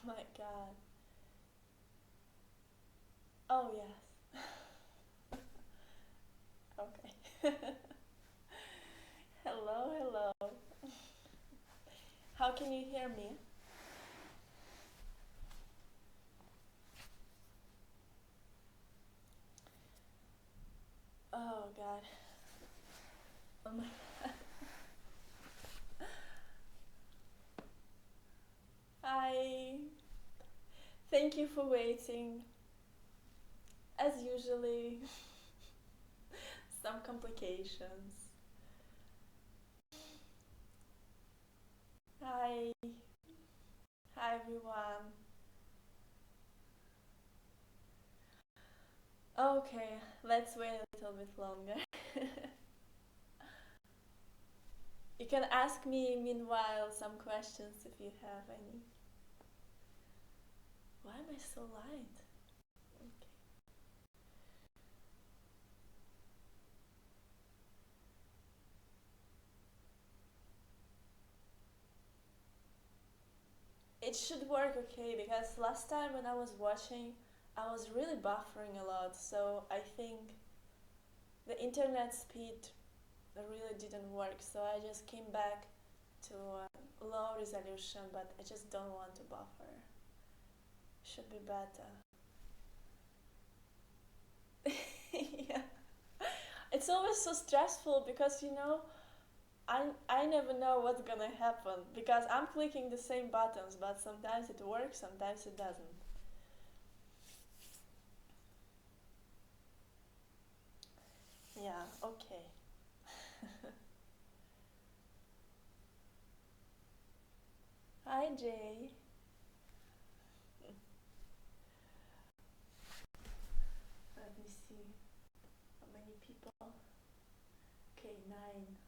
my God. Oh, yes. Okay. Hello, hello. How can you hear me? Oh, God. Oh, my. Hi. Thank you for waiting. As usually, some complications. Hi. Hi, everyone. Okay, let's wait a little bit longer. You can ask me meanwhile some questions if you have any. Why am I so light? Okay. It should work okay because last time when I was watching, I was really buffering a lot. So I think the internet speed really didn't work. So I just came back to low resolution, but I just don't want to buffer. Should be better. Yeah. It's always so stressful because I never know what's gonna happen because I'm clicking the same buttons, but sometimes it works, sometimes it doesn't. Yeah, okay. Hi, Jay. Let me see how many people. Okay, 9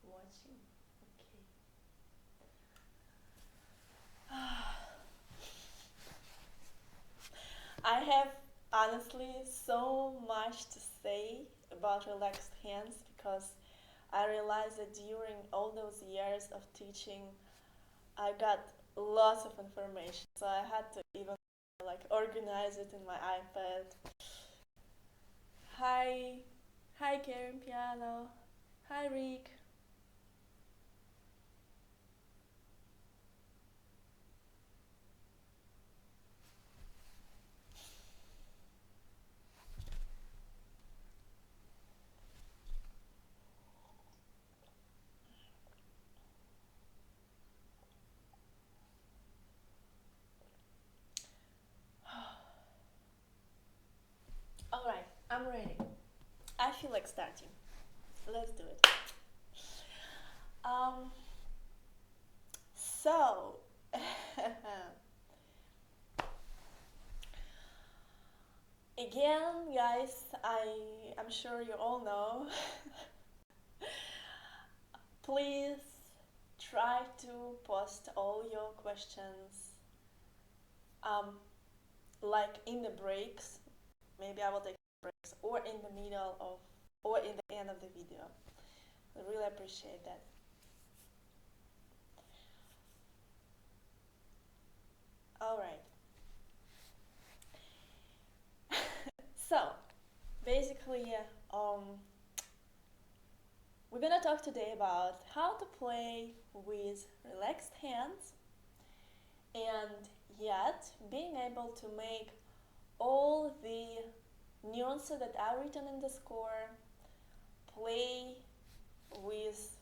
watching. Okay. I have honestly so much to say about relaxed hands because I realized that during all those years of teaching, I got lots of information. So I had to even like organize it in my iPad. Hi, hi Karen Piano. Hi Rick. All right, I'm ready. I feel like starting. Let's do it. Um, so again, guys, I'm sure you all know. Please try to post all your questions, um, like in the breaks. Maybe I will take breaks, or in the middle of, or in the end of the video. I really appreciate that. All right. So basically, we're gonna talk today about how to play with relaxed hands and yet being able to make all the nuances that are written in the score play with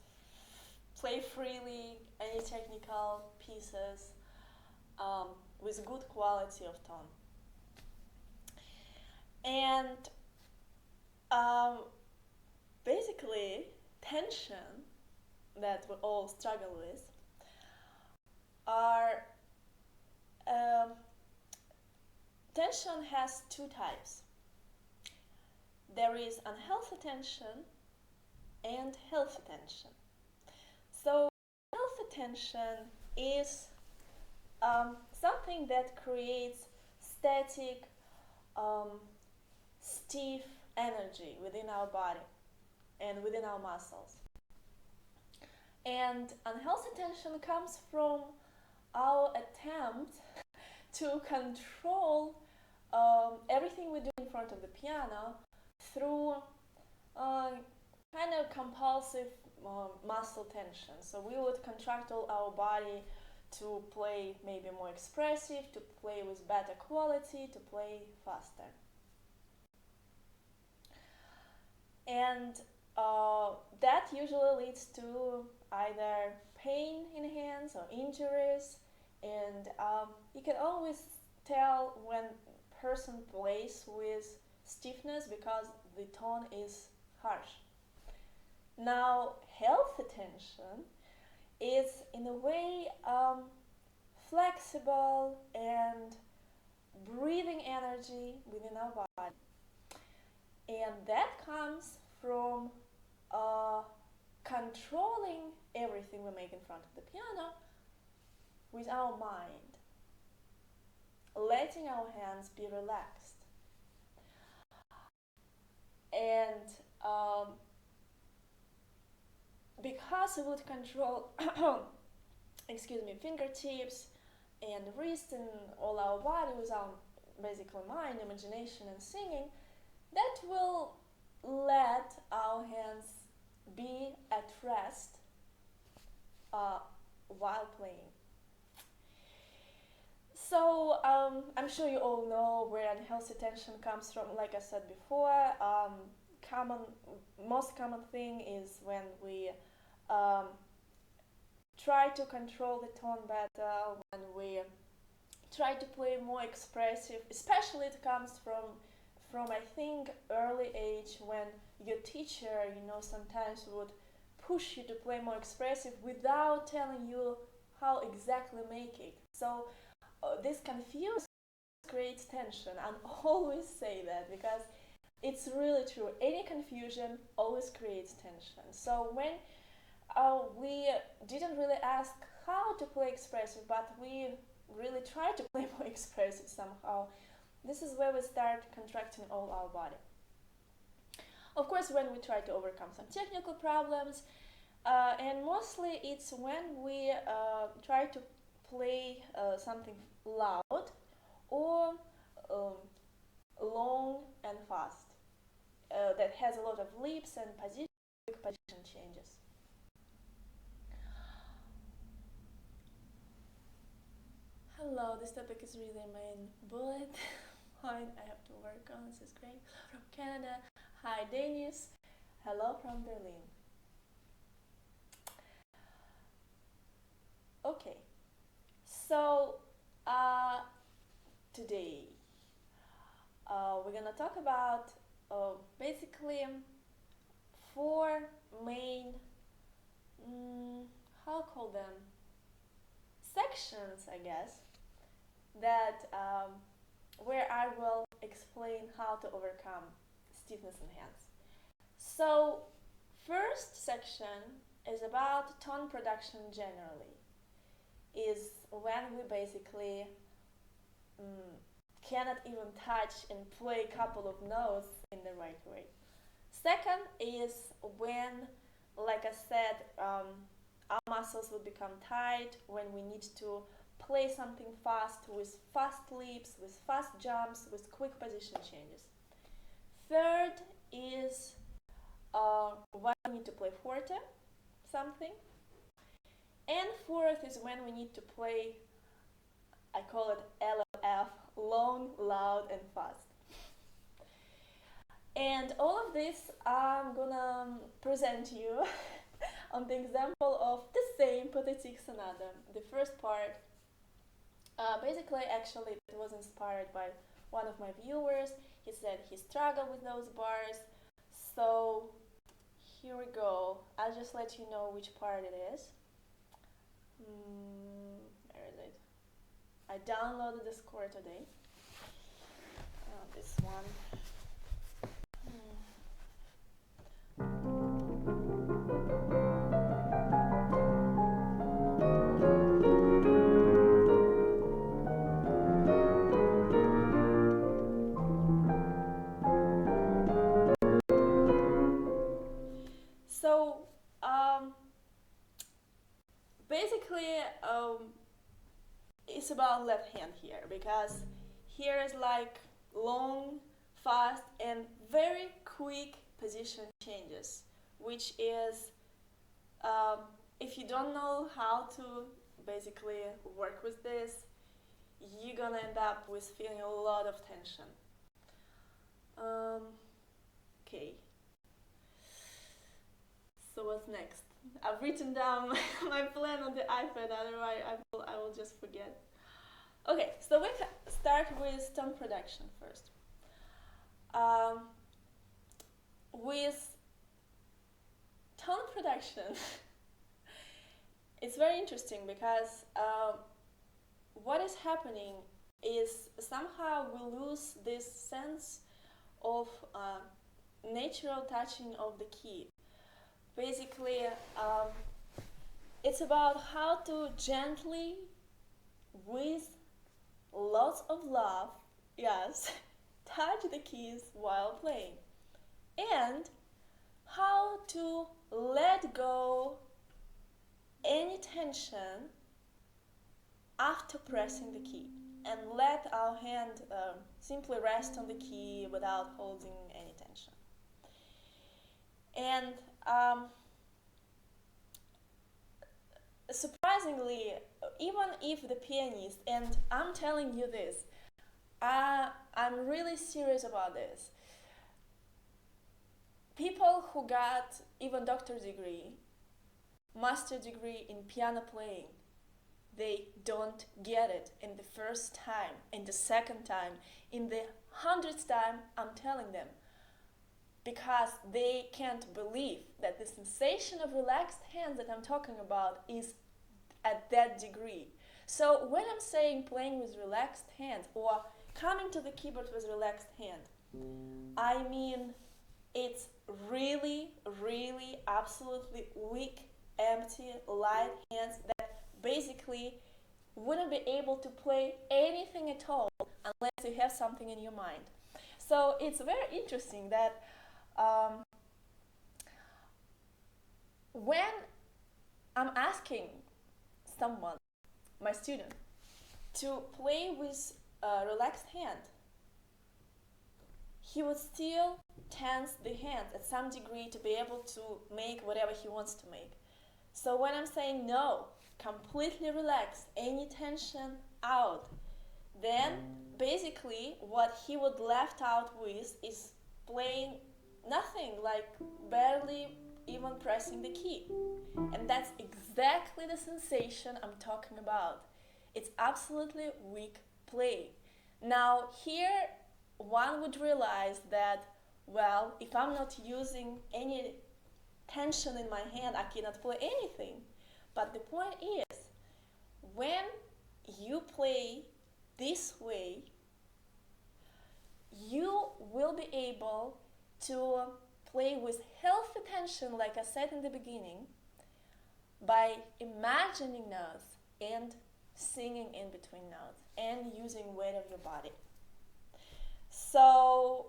play freely any technical pieces um, with good quality of tone. And um, basically, tension that we all struggle with are um, tension has two types. There is unhealthy tension and healthy tension. So, healthy tension is something that creates static, um, stiff energy within our body and within our muscles. And unhealthy tension comes from our attempt to control everything we do in front of the piano through kind of compulsive muscle tension. So we would contract all our body to play maybe more expressive, to play with better quality, to play faster. And that usually leads to either pain in hands or injuries, and you can always tell when person plays with stiffness because the tone is harsh. Now, healthy tension is in a way flexible and breathing energy within our body, and that comes from controlling everything we make in front of the piano with our mind, letting our hands be relaxed. And because we would control fingertips and wrist and all our body with our basically mind, imagination and singing, that will let our hands be at rest while playing. So I'm sure you all know where unhealthy tension comes from. Like I said before, most common thing is when we try to control the tone better, when we try to play more expressive. Especially it comes from I think early age, when your teacher, sometimes would push you to play more expressive without telling you how exactly make it. So this confusion creates tension, and always say that because it's really true. Any confusion always creates tension. So when we didn't really ask how to play expressive, but we really try to play more expressive somehow, this is where we start contracting all our body. Of course, when we try to overcome some technical problems, and mostly it's when we try to play something loud or long and fast that has a lot of leaps and quick position changes. Hello, this topic is really a main bullet point I have to work on. This is great. From Canada. Hi, Denis. Hello from Berlin. Okay, so today we're gonna talk about basically four main, how call them, sections, I guess, that where I will explain how to overcome stiffness in hands. So, first section is about tone production generally. Is when we basically cannot even touch and play a couple of notes in the right way. Second is when, like I said, our muscles will become tight when we need to play something fast with fast leaps, with fast jumps, with quick position changes. Third is when we need to play forte something. And fourth is when we need to play, I call it LLF, long, loud, and fast. And all of this I'm gonna present you on the example of the same pathetic sonata. The first part, basically, actually, it was inspired by one of my viewers. He said he struggled with those bars. So here we go. I'll just let you know which part it is. Where is it? I downloaded the score today. This one. So basically, it's about left hand here, because here is like long, fast, and very quick position changes, which is, um, if you don't know how to basically work with this, you're gonna end up with feeling a lot of tension. Um, okay, so what's next? I've written down my plan on the iPad, otherwise I will just forget. Okay, so we start with tone production first. Um, with tone production, it's very interesting because what is happening is somehow we lose this sense of natural touching of the key. Basically, it's about how to gently, with lots of love, yes, touch the keys while playing, and how to let go any tension after pressing the key, and let our hand simply rest on the key without holding any tension. And surprisingly, even if the pianist, and I'm telling you this, I'm really serious about this, people who got even doctor's degree, master degree in piano playing, they don't get it in the first time, in the second time, in the 100th time I'm telling them, because they can't believe that the sensation of relaxed hands that I'm talking about is at that degree. So when I'm saying playing with relaxed hands or coming to the keyboard with relaxed hand, I mean it's really, really, absolutely weak, empty, light hands that basically wouldn't be able to play anything at all unless you have something in your mind. So it's very interesting that when I'm asking someone, my student, to play with a relaxed hand, he would still tense the hand at some degree to be able to make whatever he wants to make. So when I'm saying no, completely relax, any tension out, then basically what he would left out with is playing nothing, like barely even pressing the key. And that's exactly the sensation I'm talking about. It's absolutely weak play. Now here one would realize that, well, if I'm not using any tension in my hand, I cannot play anything. But the point is, when you play this way, you will be able to play with healthy tension, like I said in the beginning, by imagining notes and singing in between notes and using weight of your body. So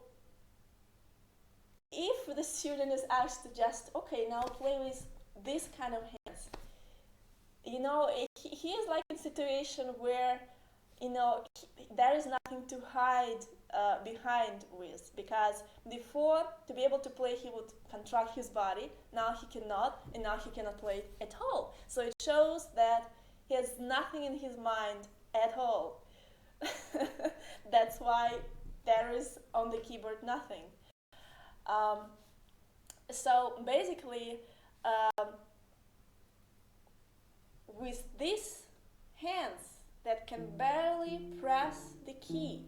if the student is asked to just, okay, now play with this kind of hands, he is like in a situation where, there is nothing to hide behind with, because before, to be able to play, he would contract his body. Now he cannot, and now he cannot play at all. So it shows that he has nothing in his mind at all. That's why there is on the keyboard nothing. So basically, with these hands that can barely press the key,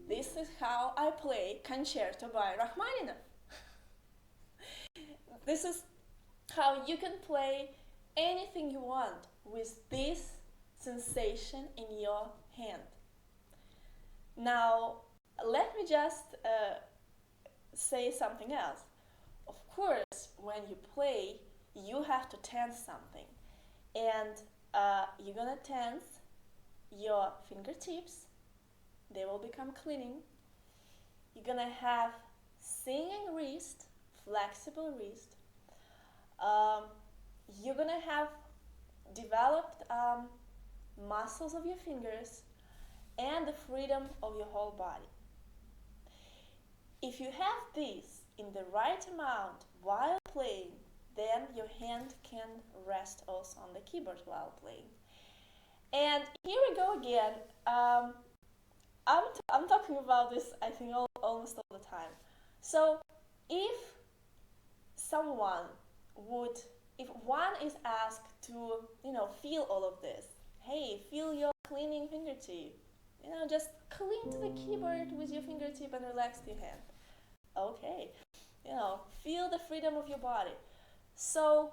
this is how I play Concerto by Rachmaninoff. This is how you can play anything you want with this sensation in your hand. Now, let me just say something else. Of course, when you play, you have to tense something. And you're gonna tense your fingertips. They will become cleaning. You're gonna have singing wrist, flexible wrist. You're gonna have developed muscles of your fingers, and the freedom of your whole body. If you have this in the right amount while playing, then your hand can rest also on the keyboard while playing. And here we go again. I'm talking about this, I think, almost all the time. So if someone would, if one is asked to, feel all of this, hey, feel your cleaning fingertip, just clean to the keyboard with your fingertip and relax your hand. Okay, feel the freedom of your body. So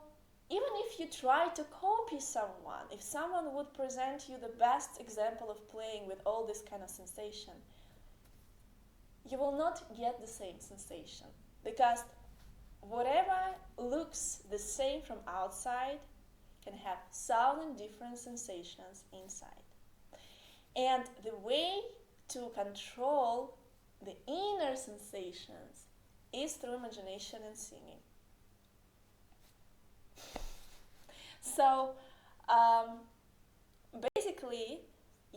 even if you try to copy someone, if someone would present you the best example of playing with all this kind of sensation, you will not get the same sensation, because whatever looks the same from outside can have 1,000 different sensations inside. And the way to control the inner sensations is through imagination and singing. So basically,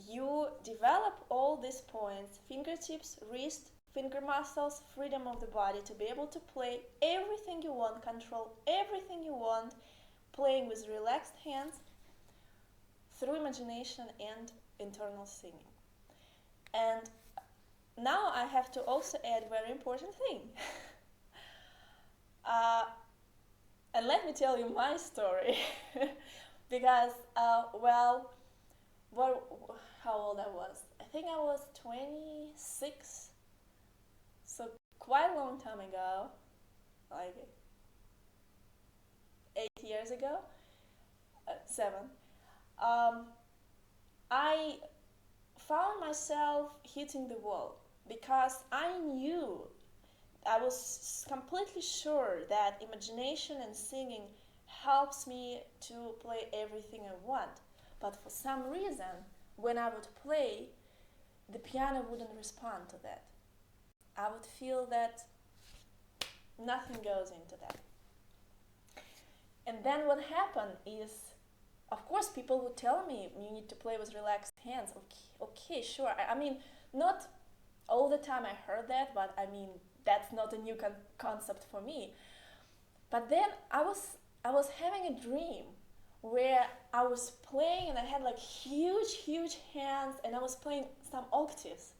you develop all these points: fingertips, wrist, finger muscles, freedom of the body, to be able to play everything you want, control everything you want, playing with relaxed hands through imagination and internal singing. And now I have to also add a very important thing. And let me tell you my story. Because, how old I was? I think I was 26, so quite a long time ago, like 8 years ago, 7. I found myself hitting the wall because I was completely sure that imagination and singing helps me to play everything I want. But for some reason, when I would play, the piano wouldn't respond to that. I would feel that nothing goes into that. And then what happened is, of course, people would tell me, you need to play with relaxed hands. Okay, sure. I mean, not all the time I heard that, but I mean, that's not a new concept for me. But then I was having a dream where I was playing and I had like huge hands and I was playing some octaves.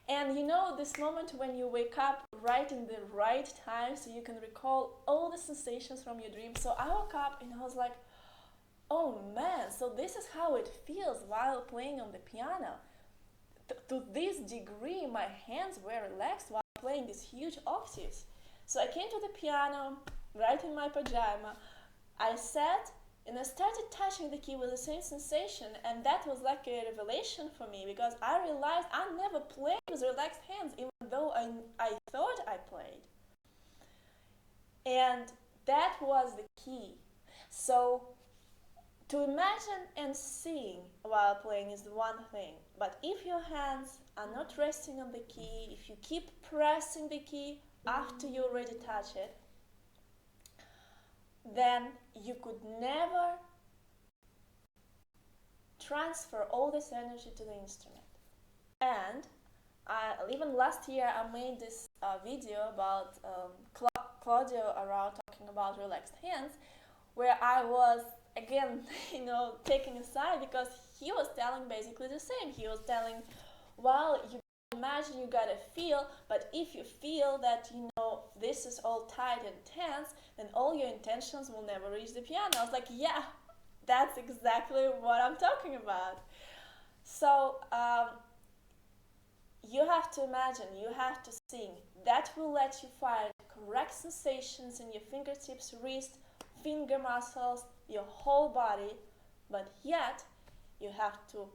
And this moment when you wake up right in the right time so you can recall all the sensations from your dream. So I woke up and I was like, oh man, so this is how it feels while playing on the piano. To this degree, my hands were relaxed while playing these huge octaves. So I came to the piano, right in my pajama. I sat and I started touching the key with the same sensation, and that was like a revelation for me, because I realized I never played with relaxed hands, even though I thought I played. And that was the key. So to imagine and sing while playing is one thing, but if your hands are not resting on the key, if you keep pressing the key after you already touch it, then you could never transfer all this energy to the instrument. And even last year I made this video about Claudio Arau talking about relaxed hands, where I was again, taking aside, because he was telling basically the same. He was telling, well, you imagine, you gotta feel, but if you feel that, this is all tight and tense, then all your intentions will never reach the piano. I was like, yeah, that's exactly what I'm talking about. So you have to imagine, you have to sing. That will let you find correct sensations in your fingertips, wrist, finger muscles, your whole body, but yet you have to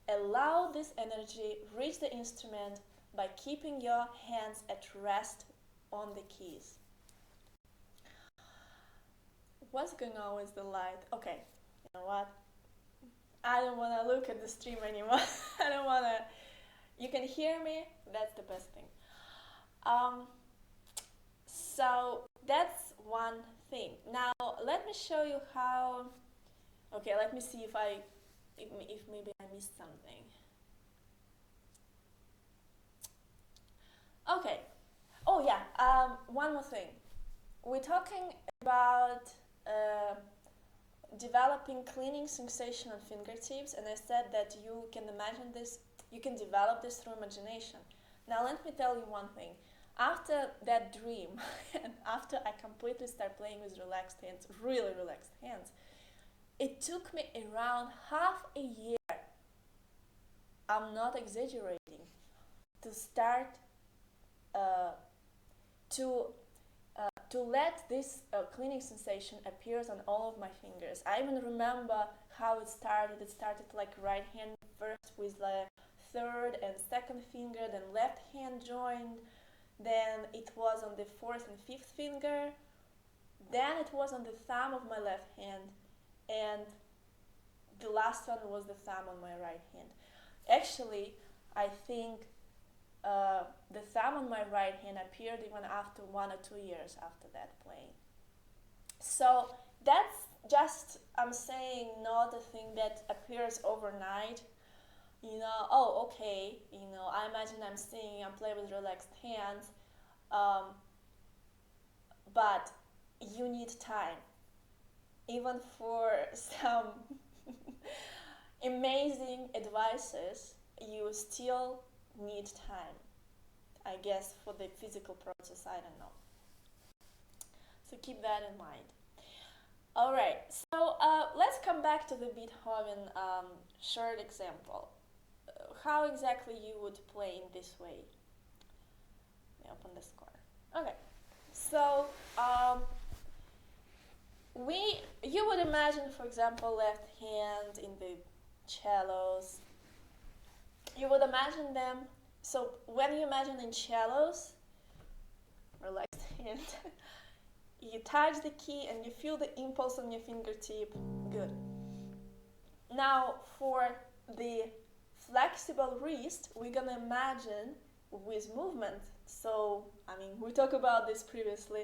allow this energy reach the instrument by keeping your hands at rest on the keys. What's going on with the light? Okay, you know what? I don't want to look at the stream anymore. I don't want to. You can hear me. That's the best thing. So that's one thing. Now let me show you how. Okay, let me see if I if maybe I missed something. Okay. Oh yeah. One more thing. We're talking about developing cleaning sensation on fingertips, and I said that you can imagine this, you can develop this through imagination. Now let me tell you one thing. After that dream, and after I completely start playing with relaxed hands, really relaxed hands, it took me around half a year, I'm not exaggerating, to start uh, to to let this cleaning sensation appears on all of my fingers. I even remember how it started. It started like right hand first with the third and second finger, then left hand joined, then it was on the fourth and fifth finger, then it was on the thumb of my left hand, and the last one was the thumb on my right hand. Actually, I think the thumb on my right hand appeared even after 1 or 2 years after that playing. So that's just, I'm saying, not a thing that appears overnight. Oh, okay, I imagine I'm singing, I'm playing with relaxed hands, but you need time. Even for some amazing advices, you still need time. I guess for the physical process, I don't know. So keep that in mind. All right, so let's come back to the Beethoven short example. How exactly you would play in this way? Let me open the score. Okay, so you would imagine, for example, left hand in the cellos. You would imagine them. So when you imagine in cellos, relaxed hand, you touch the key and you feel the impulse on your fingertip. Good. Now for the flexible wrist, we're gonna imagine with movement. So, we talked about this previously.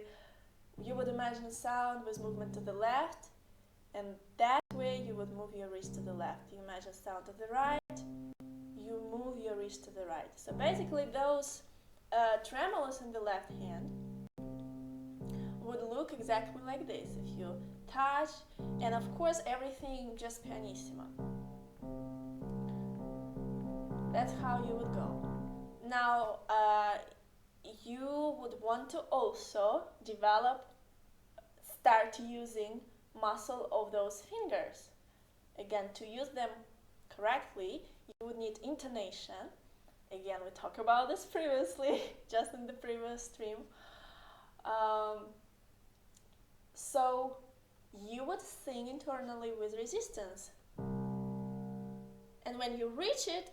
You would imagine sound with movement to the left, and that way you would move your wrist to the left. You imagine sound to the right, you move your wrist to the right. So basically those tremolos in the left hand would look exactly like this if you touch, and of course everything just pianissimo. That's how you would go. Now you would want to also start using muscle of those fingers. Again, to use them correctly, you would need intonation. Again, we talked about this previously, just in the previous stream. So you would sing internally with resistance. And when you reach it,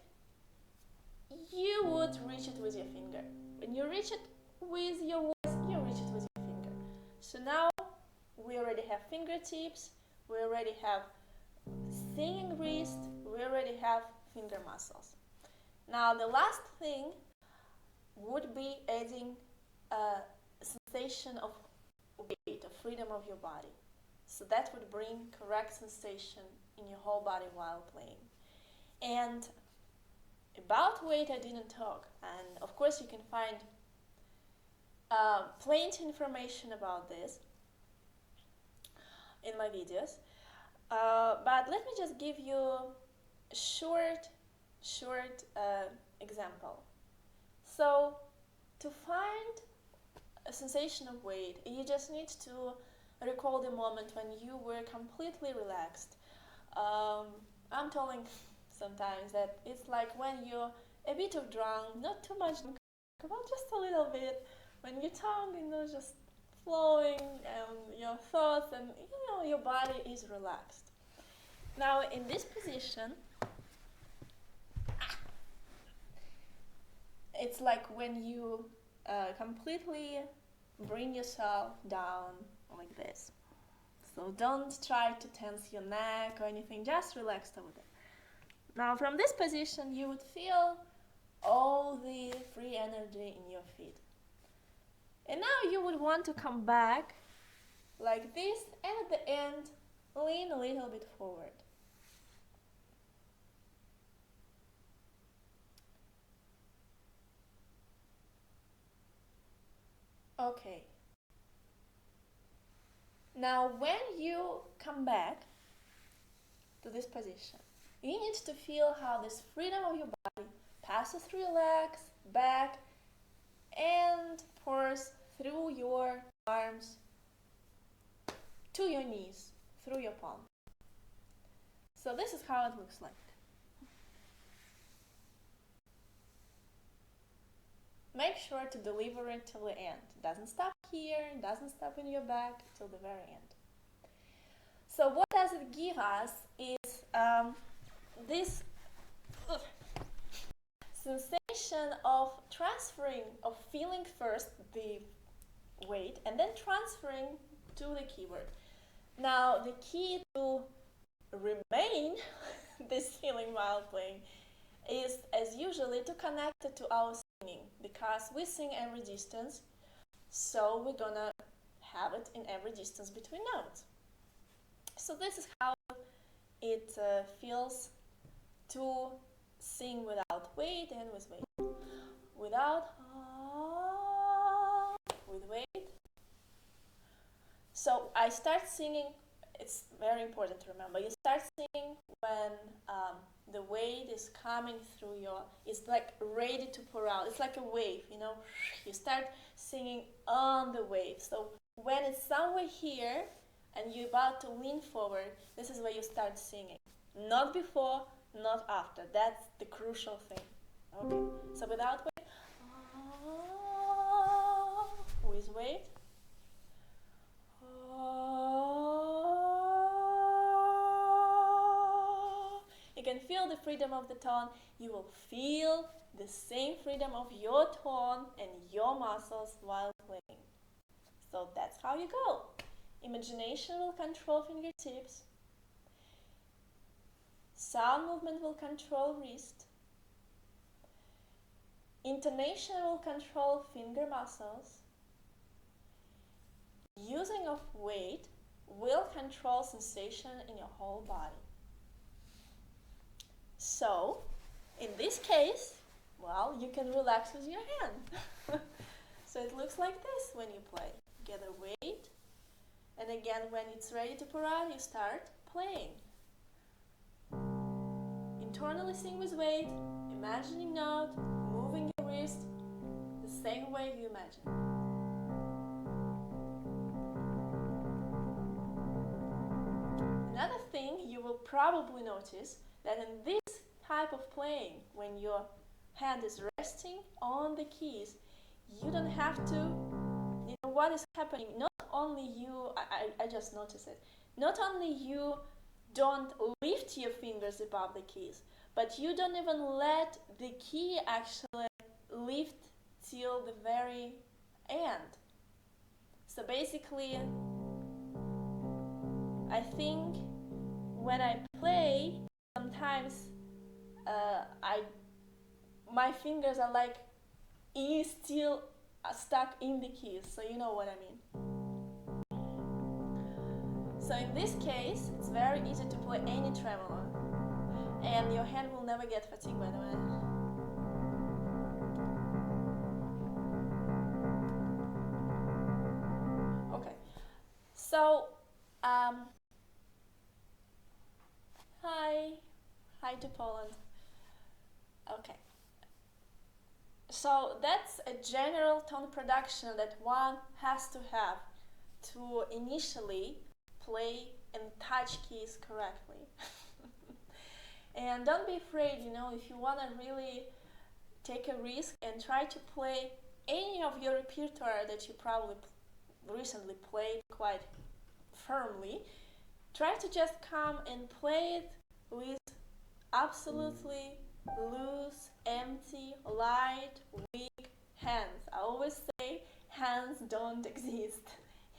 you would reach it with your finger. When you reach it with your voice, you reach it with your finger. So now we already have fingertips, we already have singing wrist, we already have finger muscles. Now the last thing would be adding a sensation of weight, of freedom of your body. So that would bring correct sensation in your whole body while playing. And about weight I didn't talk, and of course you can find plenty information about this in my videos, but let me just give you a short example. So to find a sensation of weight, you just need to recall the moment when you were completely relaxed. I'm telling sometimes that it's like when you're a bit of drunk, not too much drunk, but just a little bit, when your tongue just flowing and your thoughts and your body is relaxed. Now in this position, it's like when you completely bring yourself down like this. So don't try to tense your neck or anything, just relax over there. Now from this position you would feel all the free energy in your feet. And now you would want to come back like this, and at the end lean a little bit forward. Okay. Now when you come back to this position, you need to feel how this freedom of your body passes through your legs, back, and pours through your arms to your knees, through your palm. So this is how it looks like. Make sure to deliver it till the end. It doesn't stop here, it doesn't stop in your back, till the very end. So what does it give us is this sensation of transferring, of feeling first the weight and then transferring to the keyboard. Now the key to remain this feeling while playing is, as usually, to connect it to our singing, because we sing every distance, so we're gonna have it in every distance between notes. So this is how it feels to sing without weight and with weight. Without, with weight. So I start singing, it's very important to remember, you start singing when the weight is coming through your, it's like ready to pour out, it's like a wave, you know, you start singing on the wave. So when it's somewhere here and you're about to lean forward, this is where you start singing. Not before, not after, that's the crucial thing. Okay, so without weight, with weight, you can feel the freedom of the tone. You will feel the same freedom of your tone and your muscles while playing. So that's how you go. Imagination will control fingertips. Sound movement will control wrist. Intonation will control finger muscles. Using of weight will control sensation in your whole body. So, in this case, well, you can relax with your hand. So it looks like this when you play. Get a weight, and again, when it's ready to pour out, you start playing. Internally sing with weight, imagining note, moving your wrist the same way you imagine. Another thing you will probably notice that in this type of playing, when your hand is resting on the keys, you don't have to, you know what is happening, not only you, I just noticed it, not only you don't lift your fingers above the keys, but you don't even let the key actually lift till the very end. So basically, I think when I play, sometimes my fingers are like still stuck in the keys, so you know what I mean. So in this case, it's very easy to play any tremolo, and your hand will never get fatigued, by the way. Okay, so hi to Poland. Okay, so that's a general tone production that one has to have to initially play and touch keys correctly. And don't be afraid, you know, if you want to really take a risk and try to play any of your repertoire that you probably recently played quite firmly, try to just come and play it with absolutely loose, empty, light, weak hands. I always say hands don't exist.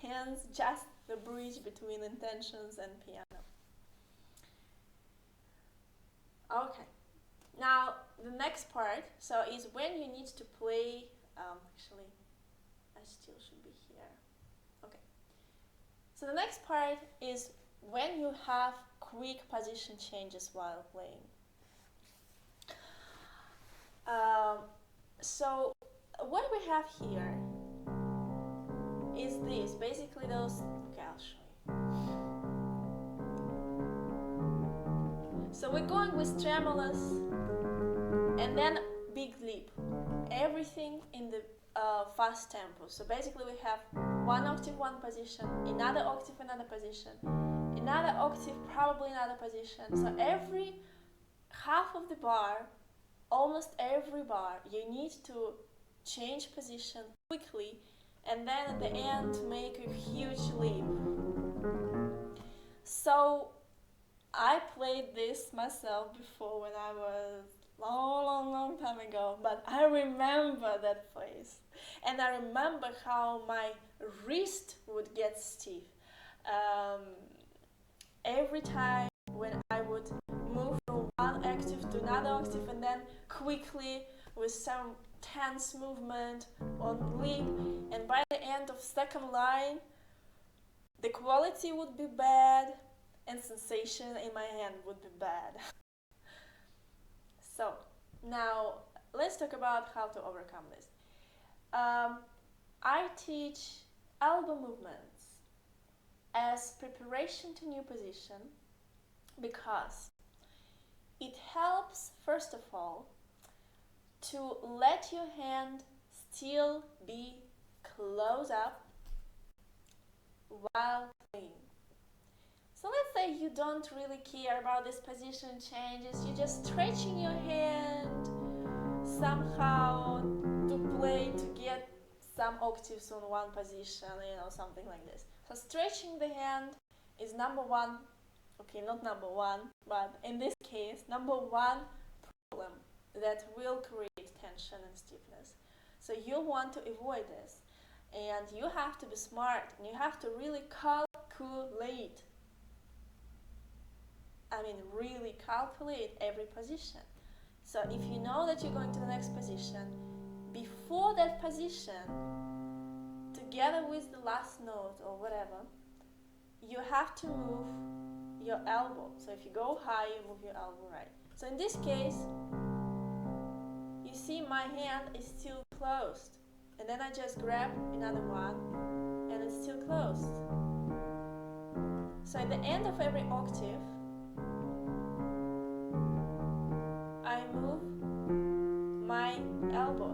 Hands just the bridge between intentions and piano. Okay, now the next part is when you need to play, actually I still should be here. Okay, so the next part is when you have quick position changes while playing. So what we have here is this. Basically those, okay, I'll show you. So we're going with tremulous and then big leap. Everything in the fast tempo. So basically we have one octave, one position, another octave, another position, another octave, probably another position. So every half of the bar, almost every bar, you need to change position quickly and then at the end make a huge leap. So I played this myself before when I was long time ago, but I remember that place and I remember how my wrist would get stiff every time when I would move from one octave to another octave and then quickly with some tense movement on leap, and by the end of second line the quality would be bad and sensation in my hand would be bad. So now let's talk about how to overcome this. I teach elbow movements as preparation to new position because it helps, first of all, to let your hand still be close up while playing. So let's say you don't really care about this position changes, you're just stretching your hand somehow to play to get some octaves on one position, something like this. So stretching the hand is number one, okay, not number one, but in this case, number one problem that will create tension and stiffness. So you want to avoid this, and you have to be smart, and you have to really calculate. Really calculate every position. So if you know that you're going to the next position, before that position, together with the last note or whatever, you have to move your elbow. So if you go high, you move your elbow right. So in this case, you see my hand is still closed. And then I just grab another one and it's still closed. So at the end of every octave, I move my elbow.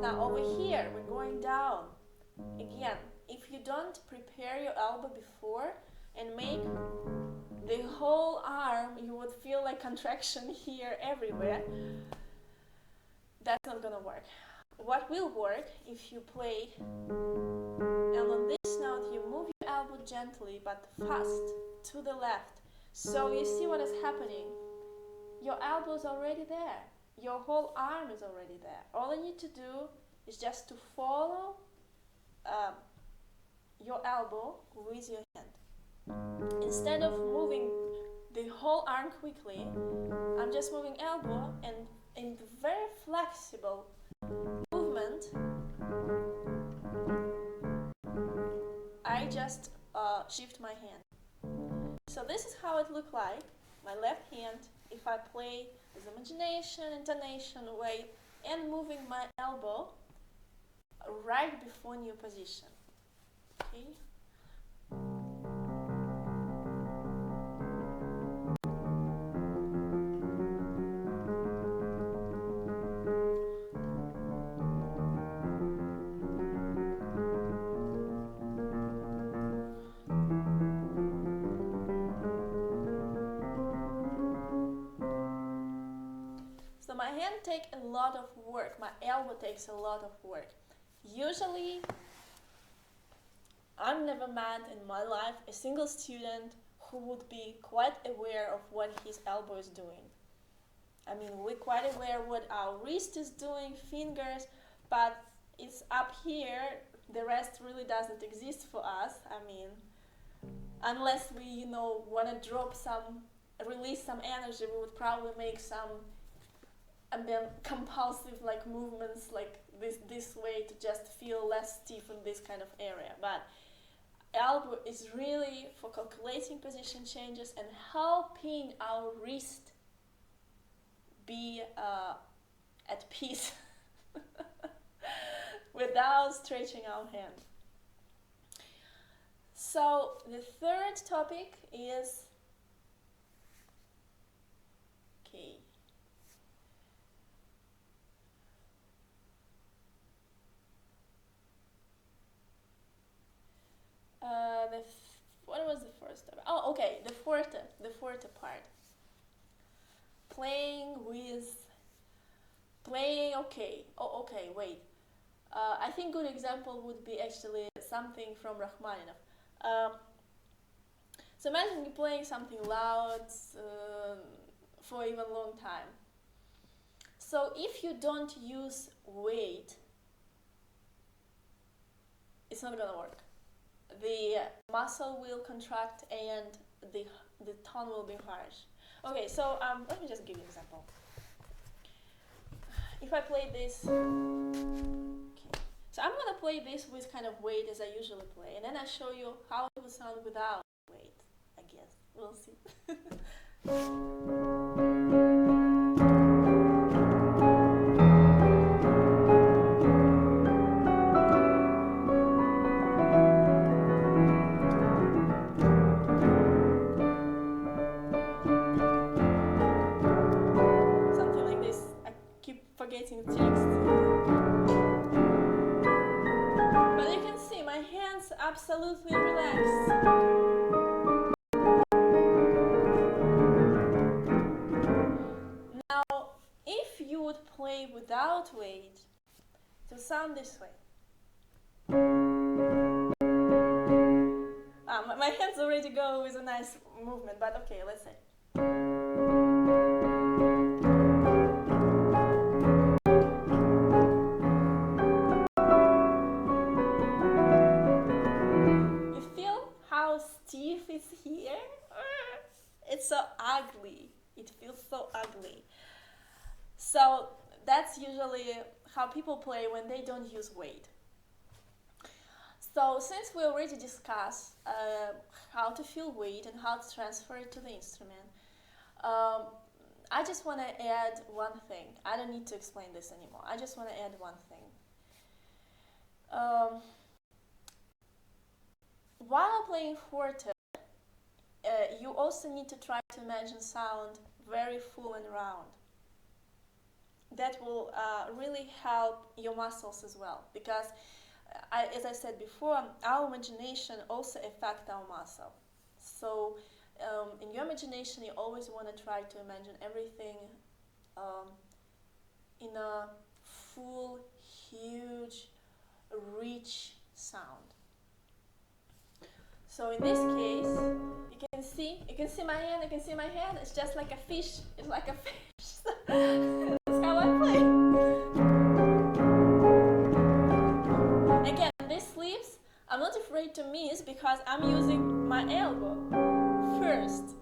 Now over here, we're going down. Again, if you don't prepare your elbow before and make the whole arm, you would feel like contraction here everywhere. That's not gonna work. What will work if you play and on this note you move your elbow gently but fast to the left. So you see what is happening. Your elbow is already there. Your whole arm is already there. All you need to do is just to follow your elbow with your hand. Instead of moving the whole arm quickly, I'm just moving elbow, and in the very flexible movement, I just shift my hand. So this is how it looked like, my left hand, if I play with imagination, intonation, weight, and moving my elbow right before new position. Okay. So my hand takes a lot of work, my elbow takes a lot of work. Usually, I've never met in my life a single student who would be quite aware of what his elbow is doing. We're quite aware what our wrist is doing, fingers, but it's up here, the rest really doesn't exist for us. Unless we, want to release some energy, we would probably make some compulsive movements like this way to just feel less stiff in this kind of area. But elbow is really for calculating position changes and helping our wrist be at peace without stretching our hand. So the third topic is okay. What was the first topic? Oh, okay, the fourth part. Playing with playing. Okay. Oh, okay. Wait. I think good example would be actually something from Rachmaninoff. So imagine you playing something loud for even long time. So if you don't use weight, it's not gonna work. The muscle will contract and the tone will be harsh. Okay, so let me just give you an example. If I play this, okay. So I'm gonna play this with kind of weight as I usually play, and then I show you how it will sound without weight. I guess we'll see. Something like this. I keep forgetting text. But you can see my hands absolutely relaxed. Now, if you would play without weight, it will sound this way. My hands already go with a nice movement, but okay, let's say. You feel how stiff it's here? It's so ugly. It feels so ugly. So that's usually how people play when they don't use weight. So since we already discussed how to feel weight and how to transfer it to the instrument, I just want to add one thing. I don't need to explain this anymore. I just want to add one thing. While playing forte, you also need to try to imagine sound very full and round. That will really help your muscles as well, because as I said before, our imagination also affects our muscle. So in your imagination, you always want to try to imagine everything in a full, huge, rich sound. So in this case, you can see my hand. It's just like a fish. It's like a fish. That's how I play. Again, these sleeves, I'm not afraid to miss because I'm using my elbow first.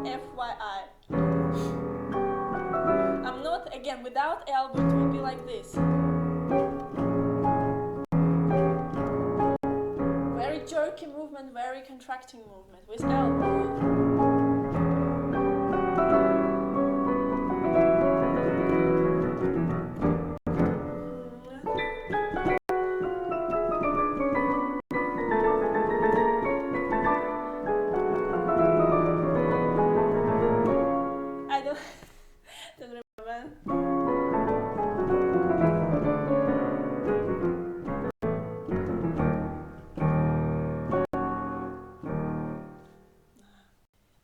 FYI. I'm not, again, without elbow, it will be like this. Very jerky movement, very contracting movement with elbow. I don't remember.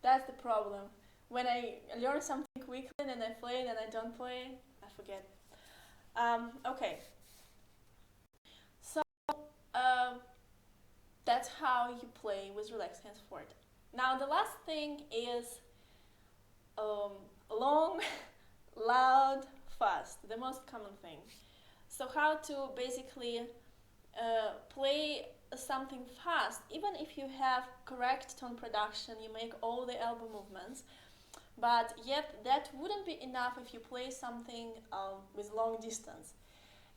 That's the problem. When I learn something quickly and I play it and I don't play, I forget. Okay. So that's how you play with relaxed hands forte. Now the last thing is long, loud, fast. The most common thing. So how to basically play something fast, even if you have correct tone production, you make all the elbow movements, but yet that wouldn't be enough if you play something with long distance.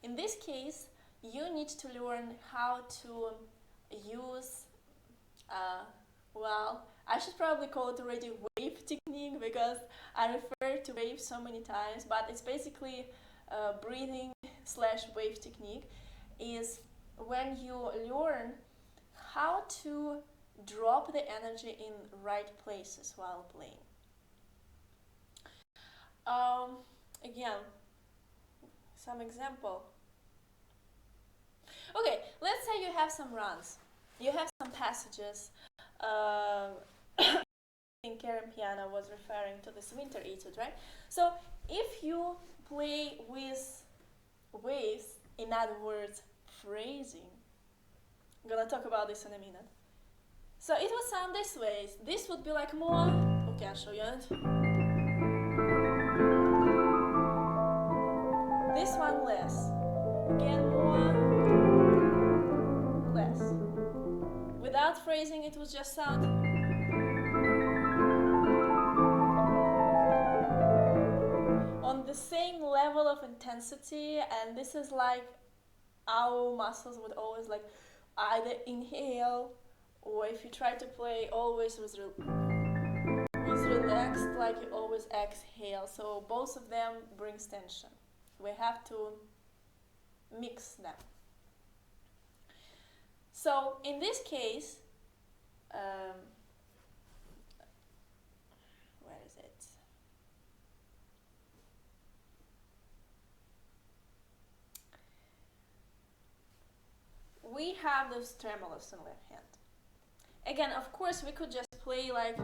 In this case, you need to learn how to use, well, I should probably call it already wave technique because I refer to wave so many times, but it's basically breathing / wave technique is when you learn how to drop the energy in right places while playing. Again, some example. Okay, let's say you have some runs, you have some passages. In Karen Piano was referring to this winter etude, right? So if you play with waves, in other words, phrasing, I'm gonna talk about this in a minute. So it would sound this way. This would be like more. Okay, I'll show you it. This one less. Again, more. Less. Without phrasing, it would just sound. On the same level of intensity, and this is like our muscles would always like either inhale, or if you try to play always with relaxed, like you always exhale. So both of them brings tension. We have to mix them. So in this case, where is it? We have those tremolos in left hand. Again, of course, we could just play like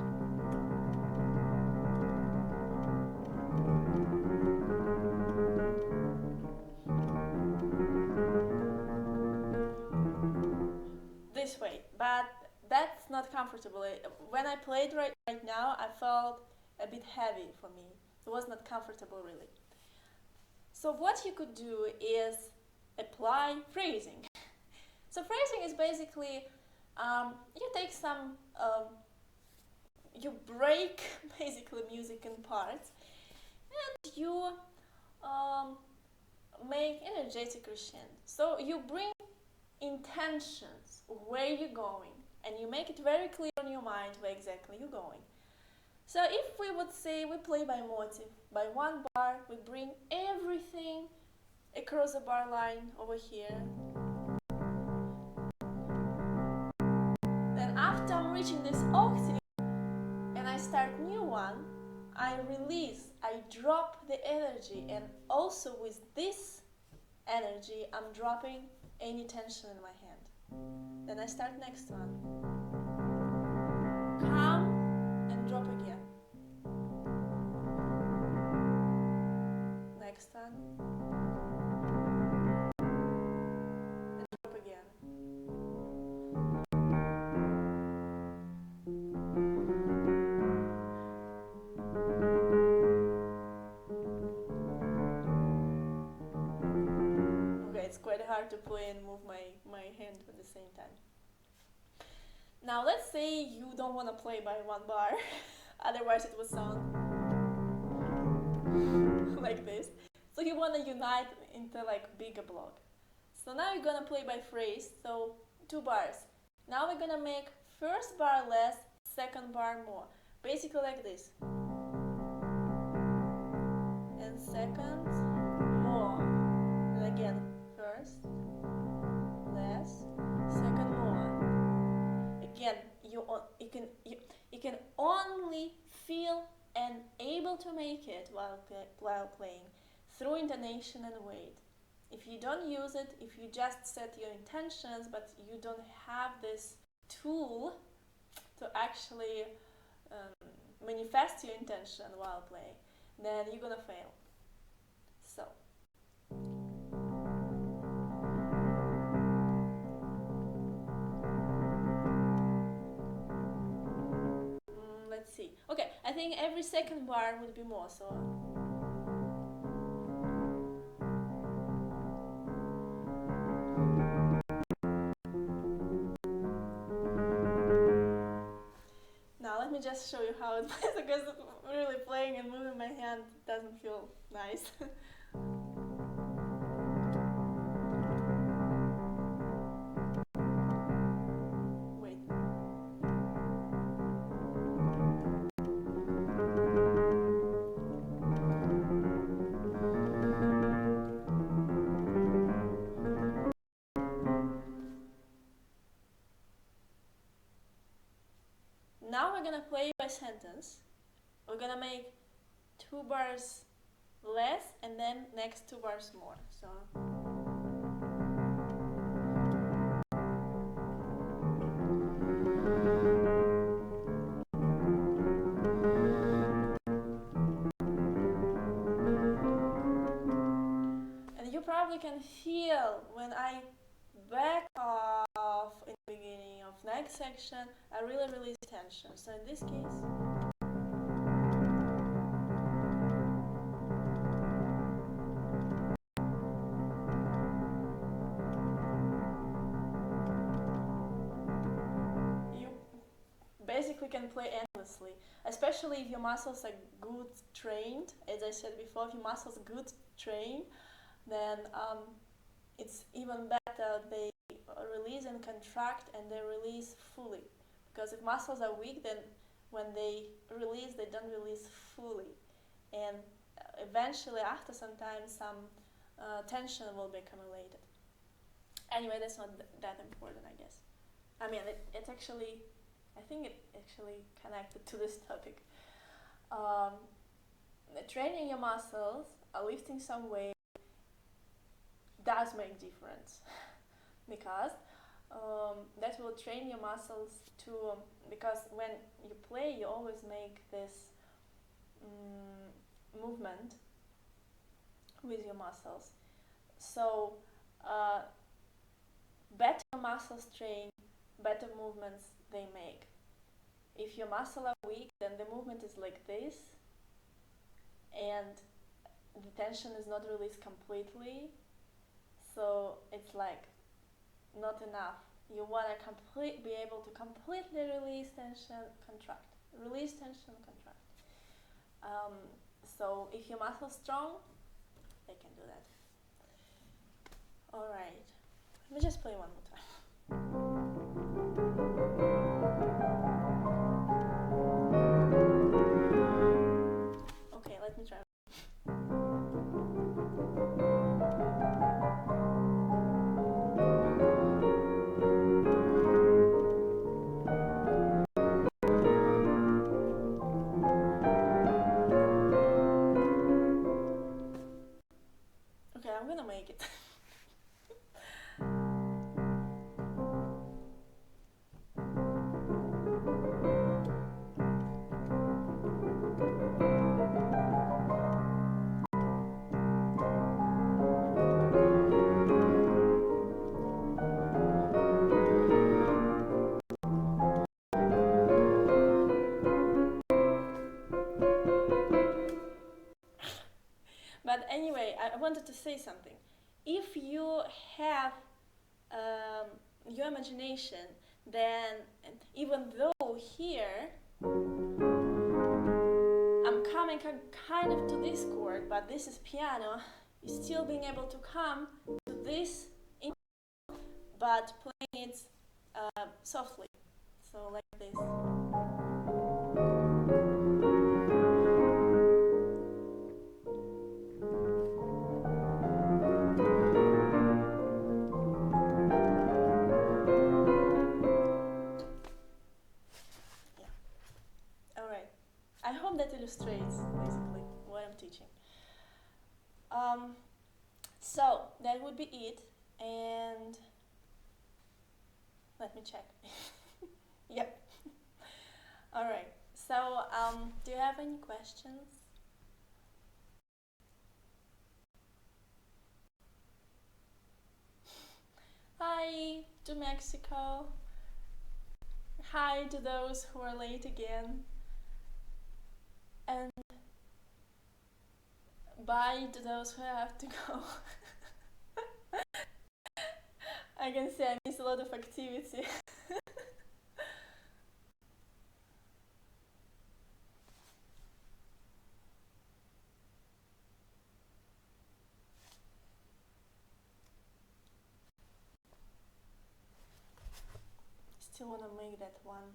this way, but that's not comfortable. When I played right now, I felt a bit heavy for me. It was not comfortable really. So what you could do is apply phrasing. So phrasing is basically you take some, you break basically music in parts, and you make energetic crescendo. So you bring intentions, where you're going, and you make it very clear in your mind where exactly you're going. So if we would say we play by motive, by one bar, we bring everything across the bar line over here. Then after I'm reaching this octave and I start new one, I release, I drop the energy, and also with this energy I'm dropping any tension in my hand. Then I start next one. Come and drop again. Next one. And drop again. Okay, it's quite hard to play and move my hand at the same time. Now let's say you don't want to play by one bar, otherwise it would sound like this. So you want to unite into like bigger block. So now you're gonna play by phrase, so 2 bars. Now we're gonna make first bar less, second bar more. Basically like this. And second, more. And again, first, less, second, more. Again, you can only feel and able to make it while playing through intonation and weight. If you don't use it, if you just set your intentions, but you don't have this tool to actually manifest your intention while playing, then you're gonna fail. So. Let's see. Okay, I think every second bar would be more, so. Now let me just show you how it plays, because really playing and moving my hand doesn't feel nice. Wait. Now we're gonna play by sentence. We're gonna make 2 bars less and then next 2 bars more. So and you probably can feel when I back off in the beginning of next section, I really release tension. So in this case, you basically can play endlessly, especially if your muscles are good trained. As I said before, if your muscles are good trained, then it's even better. They release and contract, and they release fully. Because if muscles are weak, then when they release, they don't release fully, and eventually, after some time, some tension will be accumulated. Anyway, that's not that important, I guess. I mean, it's actually, I think it actually connected to this topic. Training your muscles, lifting some weight, does make difference because that will train your muscles to, because when you play you always make this movement with your muscles, so better muscles train, better movements they make. If your muscles are weak, then the movement is like this and the tension is not released completely, so it's like not enough. You want to be able to completely release tension, contract. Release tension, contract. So if your muscles strong, they can do that. Alright, let me just play one more time. Okay, let me try. Okay, I'm gonna make it. But anyway, I wanted to say something. If you have your imagination, then even though here I'm coming kind of to this chord, but this is piano, you're still being able to come to this, but playing it softly. So like this. I hope that illustrates basically what I'm teaching. So that would be it, and let me check. Yep. All right. So do you have any questions? Hi to Mexico. Hi to those who are late again. And bye to those who have to go. I can say I miss a lot of activity. Still wanna make that one.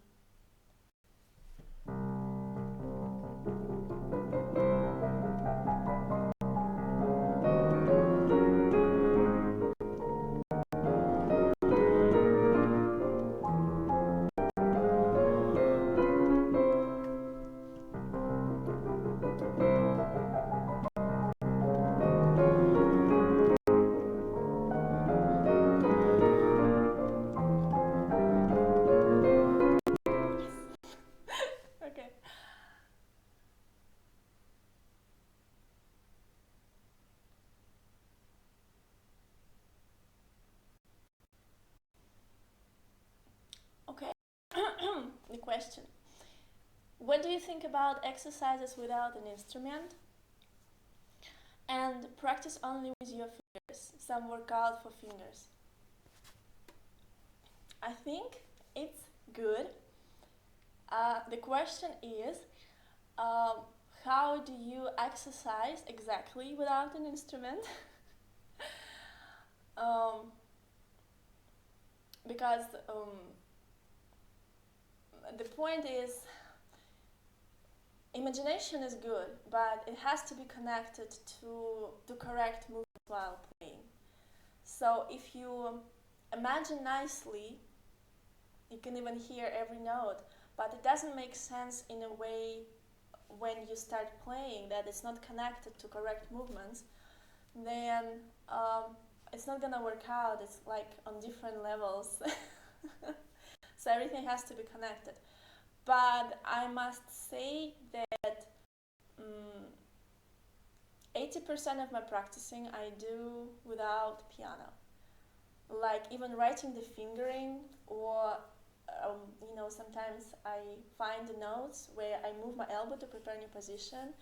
the question. What do you think about exercises without an instrument and practice only with your fingers? Some workout for fingers. I think it's good. The question is, how do you exercise exactly without an instrument? Because the point is, imagination is good, but it has to be connected to correct movements while playing. So if you imagine nicely, you can even hear every note, but it doesn't make sense in a way when you start playing that it's not connected to correct movements, then it's not gonna work out. It's like on different levels. So everything has to be connected. But I must say that 80% of my practicing I do without piano. Like even writing the fingering, or sometimes I find the notes where I move my elbow to prepare a new position.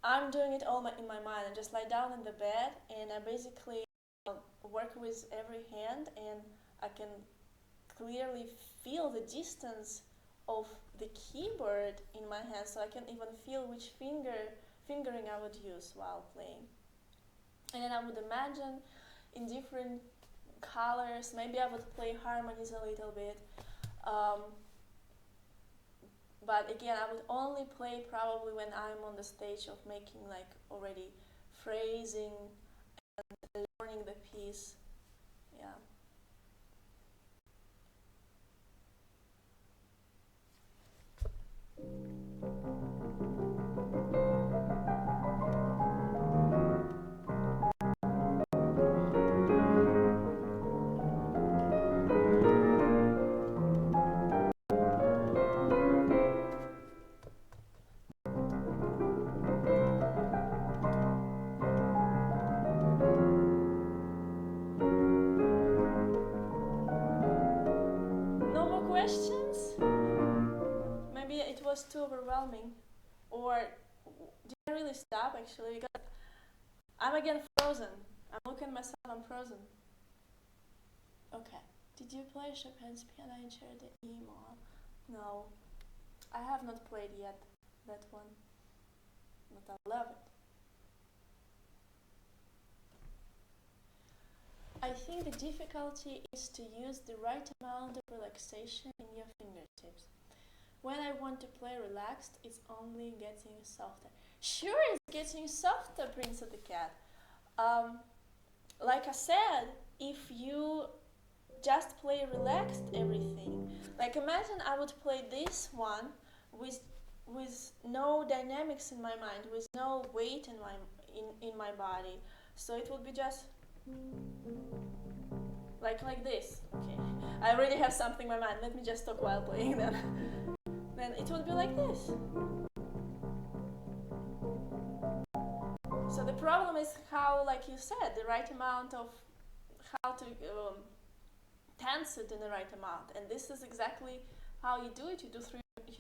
I'm doing it all in my mind. I just lie down in the bed and I basically work with every hand, and I can clearly feel the distance of the keyboard in my hand, so I can even feel which fingering I would use while playing. And then I would imagine in different colors, maybe I would play harmonies a little bit. But again, I would only play probably when I'm on the stage of making like already phrasing and learning the piece. Yeah. No more questions? Maybe it was too overwhelming. Or did I really stop actually? Because I'm again frozen. I'm looking at myself, I'm frozen. Okay. Did you play Chopin's Piano in Chair de E Moll? No. I have not played yet that one. But I love it. I think the difficulty is to use the right amount of relaxation in your fingertips. When I want to play relaxed, it's only getting softer. Sure, it's getting softer, Prince of the Cat. Like I said, if you just play relaxed everything, like imagine I would play this one with no dynamics in my mind, with no weight in my body. So it would be just like this. Okay, I already have something in my mind. Let me just talk while playing then. Then it would be like this. So the problem is how, like you said, the right amount of how to tense it in the right amount. And this is exactly how you do it. You do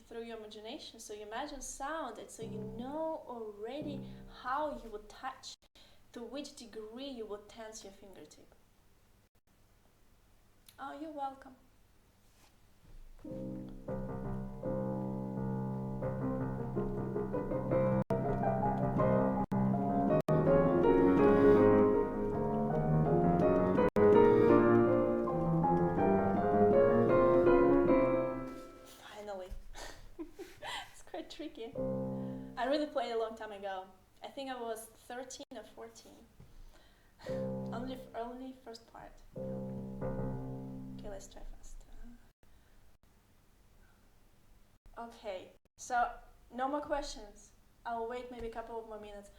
through your imagination. So you imagine sound, and so you know already how you would touch, to which degree you would tense your fingertip. Oh, you're welcome. Finally. It's quite tricky. I really played a long time ago. I think I was 13 or 14. Only first part. Okay, let's try fast. Okay, so no more questions. I'll wait maybe a couple of more minutes.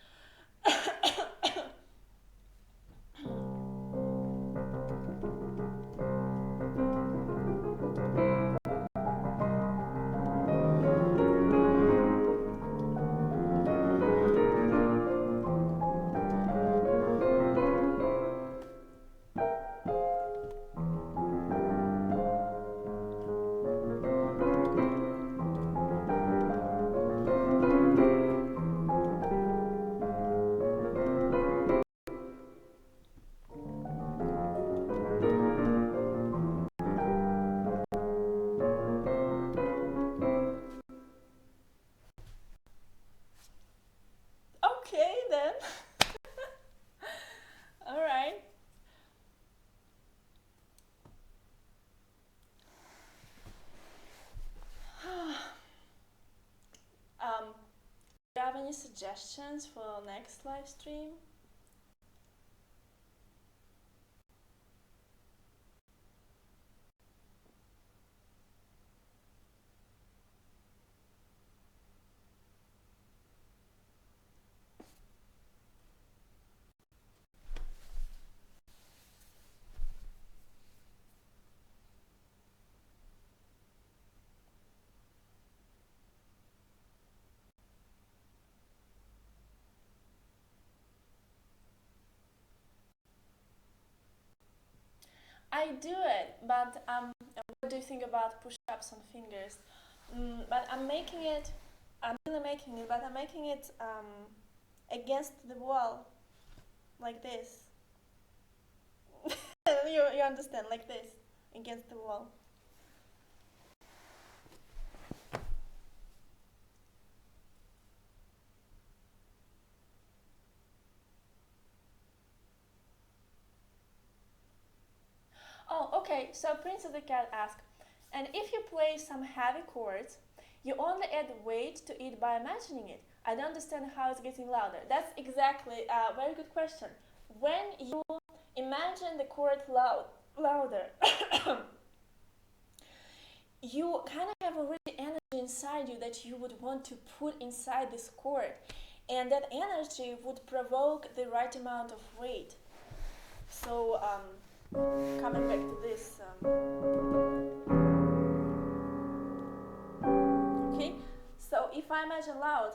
suggestions for next live stream? I do it, but what do you think about push-ups on fingers? But I'm making it. I'm really making it, but I'm making it against the wall, like this. You understand, like this, against the wall. Oh, okay. So Prince of the Cat asked, and if you play some heavy chords, you only add weight to it by imagining it. I don't understand how it's getting louder. That's exactly a very good question. When you imagine the chord louder, you kind of have already energy inside you that you would want to put inside this chord, and that energy would provoke the right amount of weight. So, coming back to this, okay. So if I imagine loud,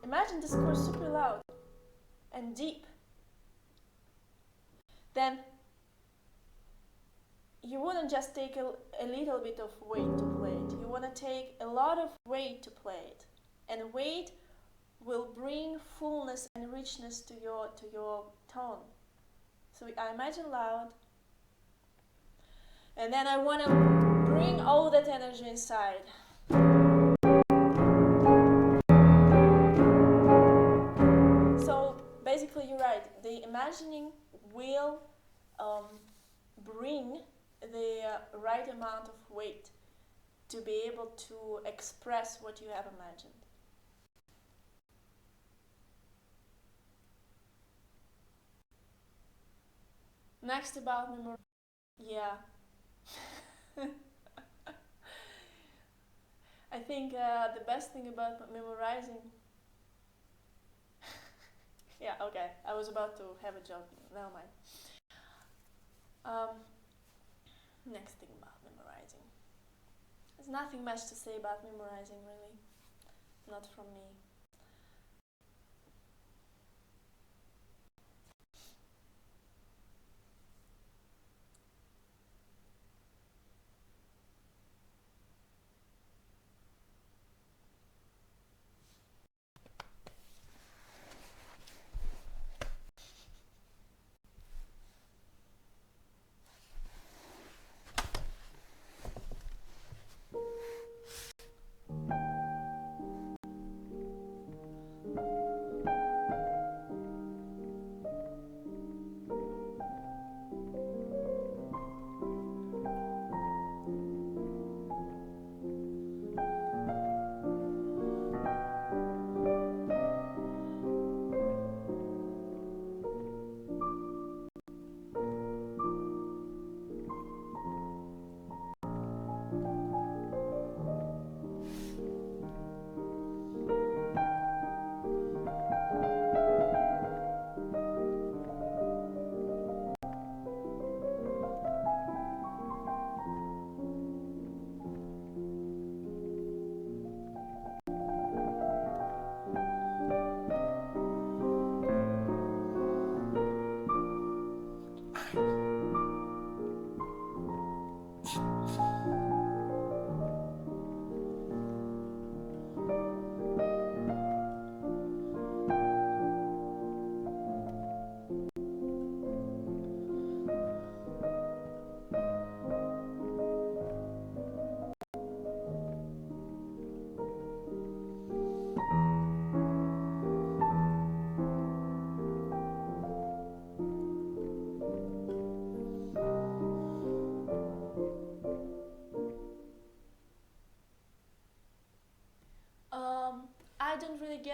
imagine this chord super loud and deep. Then you wouldn't just take a little bit of weight to play it. You want to take a lot of weight to play it, and weight will bring fullness and richness to your tone. So I imagine loud, and then I want to bring all that energy inside. So basically, you're right. The imagining will bring the right amount of weight to be able to express what you have imagined. Next about memory. Yeah. I think the best thing about memorizing. Yeah, okay. I was about to have a joke. Never mind. Next thing about memorizing. There's nothing much to say about memorizing, really. Not from me.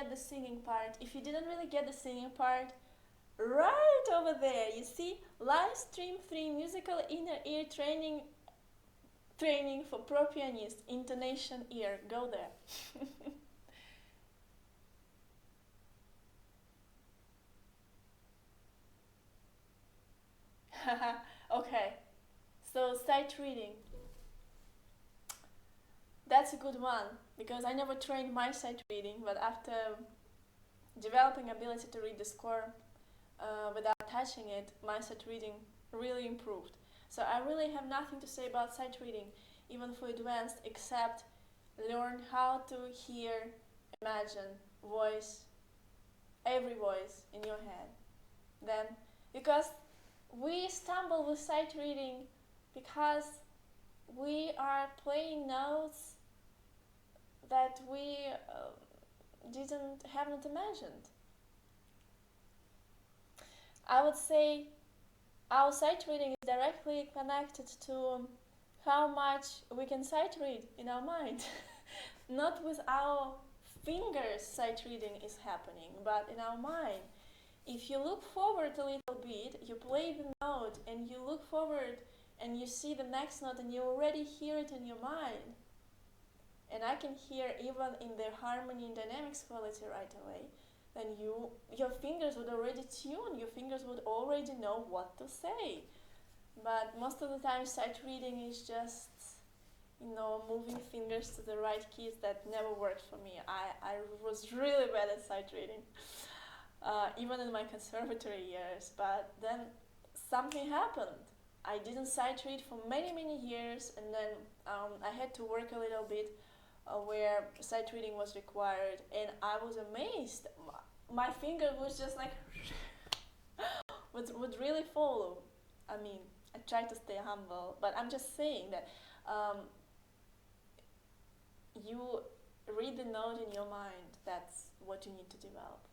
get the singing part. If you didn't really get the singing part, right over there, you see live stream 3 musical inner ear training for pro pianist, intonation ear. Go there. Okay, so sight reading. That's a good one because I never trained my sight reading, but after developing ability to read the score without touching it, my sight reading really improved. So I really have nothing to say about sight reading, even for advanced, except learn how to hear, imagine, voice, every voice in your head. Then, because we stumble with sight reading because we are playing notes that we haven't imagined. I would say our sight reading is directly connected to how much we can sight read in our mind. Not with our fingers sight reading is happening, but in our mind. If you look forward a little bit, you play the note and you look forward and you see the next note and you already hear it in your mind. And I can hear even in the harmony and dynamics quality right away, then your fingers would already tune, your fingers would already know what to say. But most of the time sight reading is just, moving fingers to the right keys. That never worked for me. I was really bad at sight reading, even in my conservatory years. But then something happened. I didn't sight read for many, many years, and then I had to work a little bit where sight reading was required, and I was amazed. My finger was just like would really follow. I mean, I try to stay humble, but I'm just saying that you read the note in your mind. That's what you need to develop.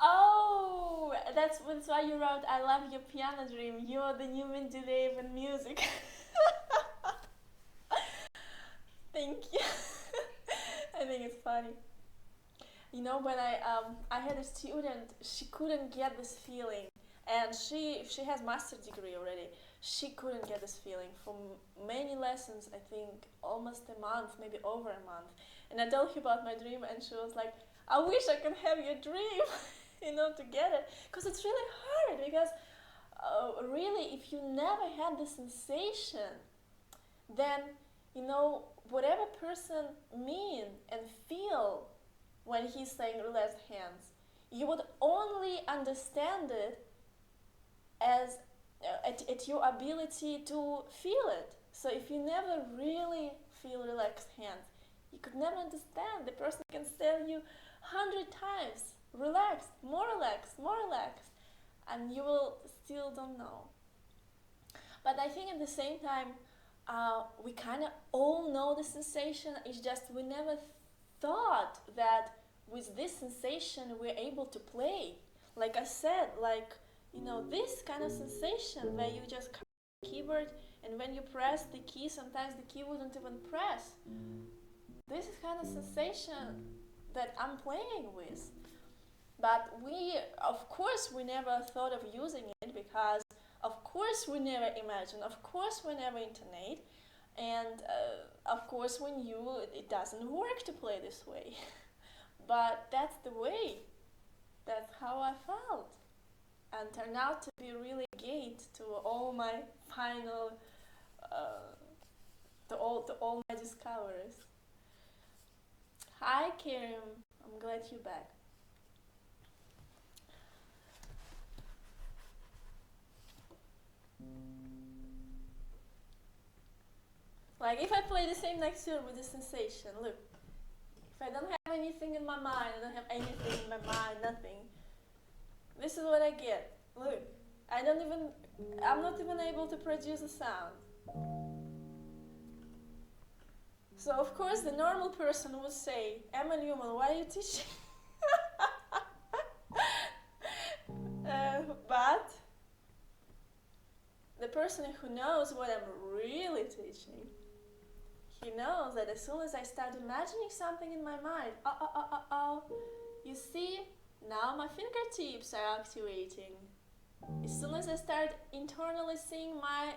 Oh, that's why you wrote "I love your piano dream." You're the new Mendeleev in music. Thank you. I think it's funny. When I had a student, she couldn't get this feeling, and she has master degree already. She couldn't get this feeling for many lessons. I think almost a month, maybe over a month. And I told her about my dream, and she was like, "I wish I could have your dream." To get it, because it's really hard. Because really, if you never had the sensation, then whatever person mean and feel when he's saying relaxed hands, you would only understand it as at your ability to feel it. So if you never really feel relaxed hands, you could never understand. The person can tell you 100 times, relaxed, more relaxed, and you will still don't know. But I think at the same time, we kind of all know the sensation. It's just we never thought that with this sensation we're able to play. Like I said, this kind of sensation where you just keyboard and when you press the key, sometimes the key wouldn't even press. This is kind of sensation that I'm playing with. But of course, we never thought of using it because, of course, we never imagined, of course, we never intonate, and of course, we knew it doesn't work to play this way. But that's the way. That's how I felt. and turned out to be really a gate to all my final, to all my discoveries. Hi, Kirim. I'm glad you're back. Like if I play the same next tune with the sensation, look. If I don't have anything in my mind, I don't have anything in my mind, nothing. This is what I get. Look, I'm not even able to produce a sound. So of course the normal person would say, Emma Newman, why are you teaching? But the person who knows what I'm really teaching, he knows that as soon as I start imagining something in my mind, you see, now my fingertips are activating. As soon as I start internally seeing my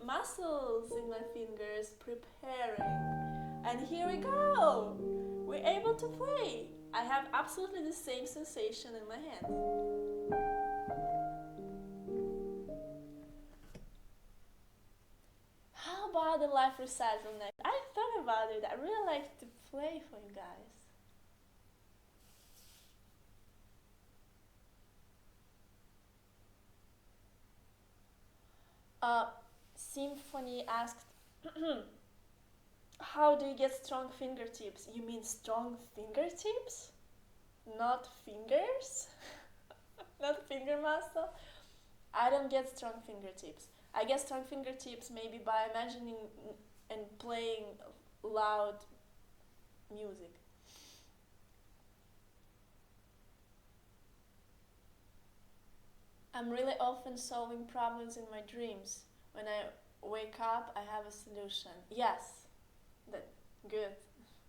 muscles in my fingers preparing, and here we go, we're able to play. I have absolutely the same sensation in my hands. How about the live recital next? I thought about it. I really like to play for you guys. Symphony asked, how do you get strong fingertips? You mean strong fingertips? Not fingers? Not finger muscle? I don't get strong fingertips. I get strong fingertips maybe by imagining and playing loud music. I'm really often solving problems in my dreams. When I wake up, I have a solution. Yes, that good.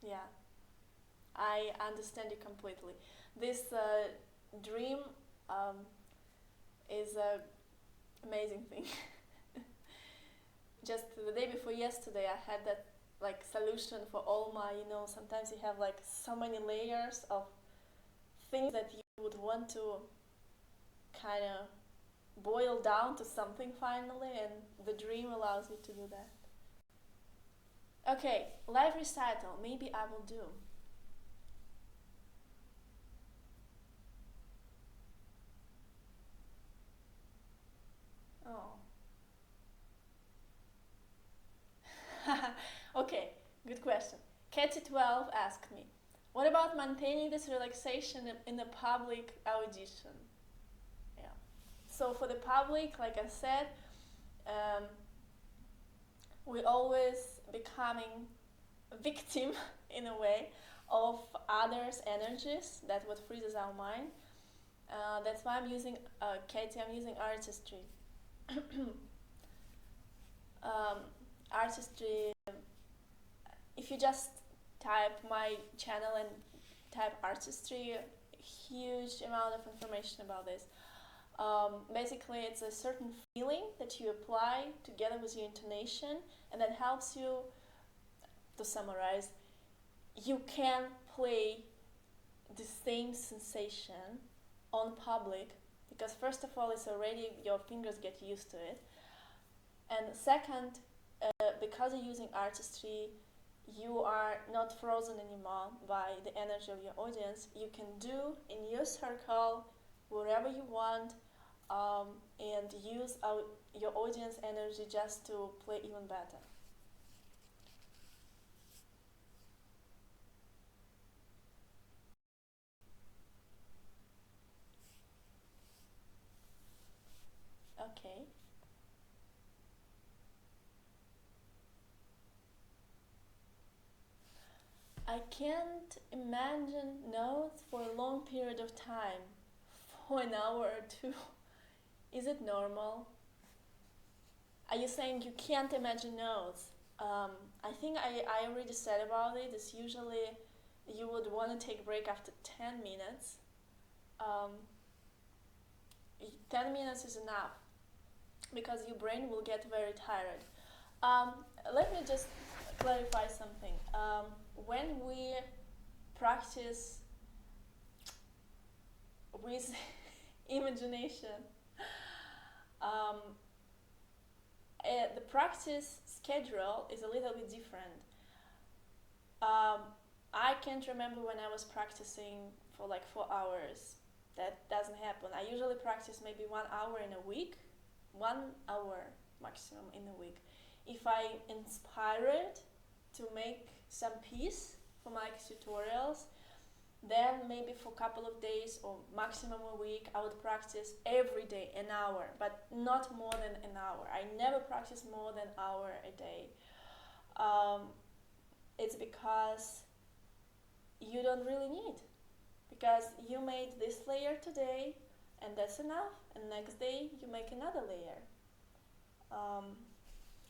Yeah, I understand you completely. This dream is a amazing thing. Just the day before yesterday, I had that like solution for all my, sometimes you have like so many layers of things that you would want to kind of boil down to something finally, and the dream allows you to do that. Okay, live recital, maybe I will do. Oh. Okay, good question. Katy12 asked me, what about maintaining this relaxation in a public audition? Yeah. So for the public, like I said, we always becoming a victim in a way of others' energies. That's what freezes our mind. That's why I'm using Katie. I'm using artistry. Artistry. If you just type my channel and type artistry, huge amount of information about this. Basically, it's a certain feeling that you apply together with your intonation, and that helps you. To summarize, you can play the same sensation on public because first of all, it's already your fingers get used to it, and second, because you're using artistry, you are not frozen anymore by the energy of your audience. You can do in your circle wherever you want, and use your audience energy just to play even better. Okay. I can't imagine notes for a long period of time, for an hour or two. Is it normal? Are you saying you can't imagine notes? I think I already said about it. It's usually you would want to take a break after 10 minutes. Um, 10 minutes is enough because your brain will get very tired. Let me just clarify something. When we practice with imagination. Um, the practice schedule is a little bit different. Um, I can't remember when I was practicing for like 4 hours. That doesn't happen. I usually practice maybe 1 hour in a week, 1 hour maximum in a week. If I inspired to make some piece for my tutorials, then maybe for a couple of days or maximum a week, I would practice every day an hour, but not more than an hour. I never practice more than an hour a day. Um, it's because you don't really need, because you made this layer today and that's enough, and next day you make another layer. Um,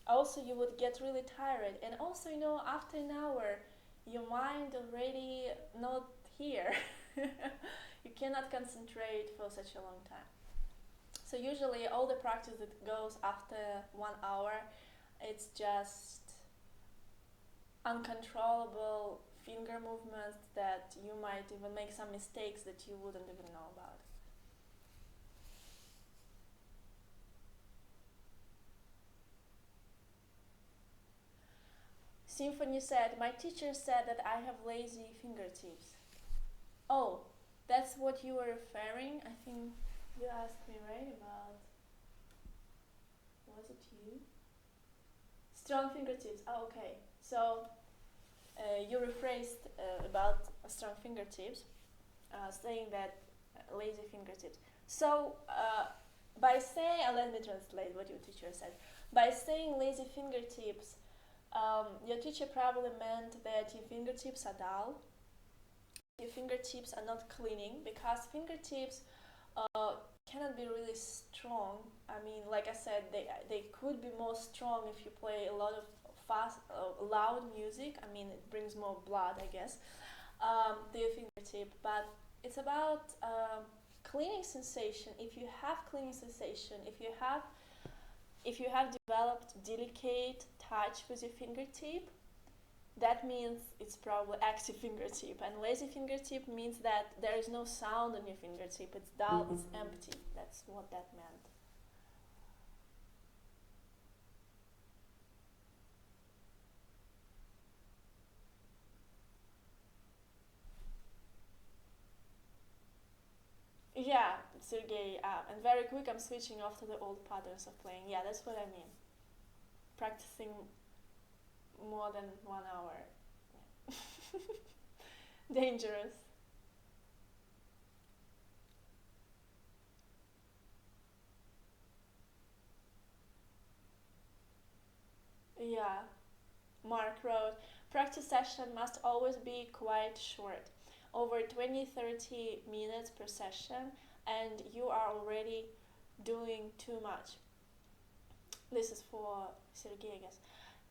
Also, you would get really tired, and also, after an hour your mind already not here. You cannot concentrate for such a long time. So usually all the practice that goes after 1 hour, it's just uncontrollable finger movements that you might even make some mistakes that you wouldn't even know about. Symphony said, my teacher said that I have lazy fingertips. Oh, that's what you were referring? I think you asked me, right, about, was it you? Strong fingertips. Oh, okay. So you rephrased about strong fingertips, saying that lazy fingertips. So by saying, let me translate what your teacher said. By saying lazy fingertips, your teacher probably meant that your fingertips are dull. Your fingertips are not cleaning, because fingertips cannot be really strong. I mean, like I said, they could be more strong if you play a lot of fast, loud music. I mean, it brings more blood, I guess, to your fingertip. But it's about cleaning sensation. If you have cleaning sensation, if you have developed delicate touch with your fingertip, that means it's probably active fingertip. And lazy fingertip means that there is no sound on your fingertip. It's dull, it's empty. That's what that meant. Yeah, Sergey, and very quick, I'm switching off to the old patterns of playing. Yeah, that's what I mean. Practicing more than 1 hour. Dangerous. Yeah. Mark wrote, practice session must always be quite short, over 20-30 minutes per session, and you are already doing too much. This is for Sergei, I guess.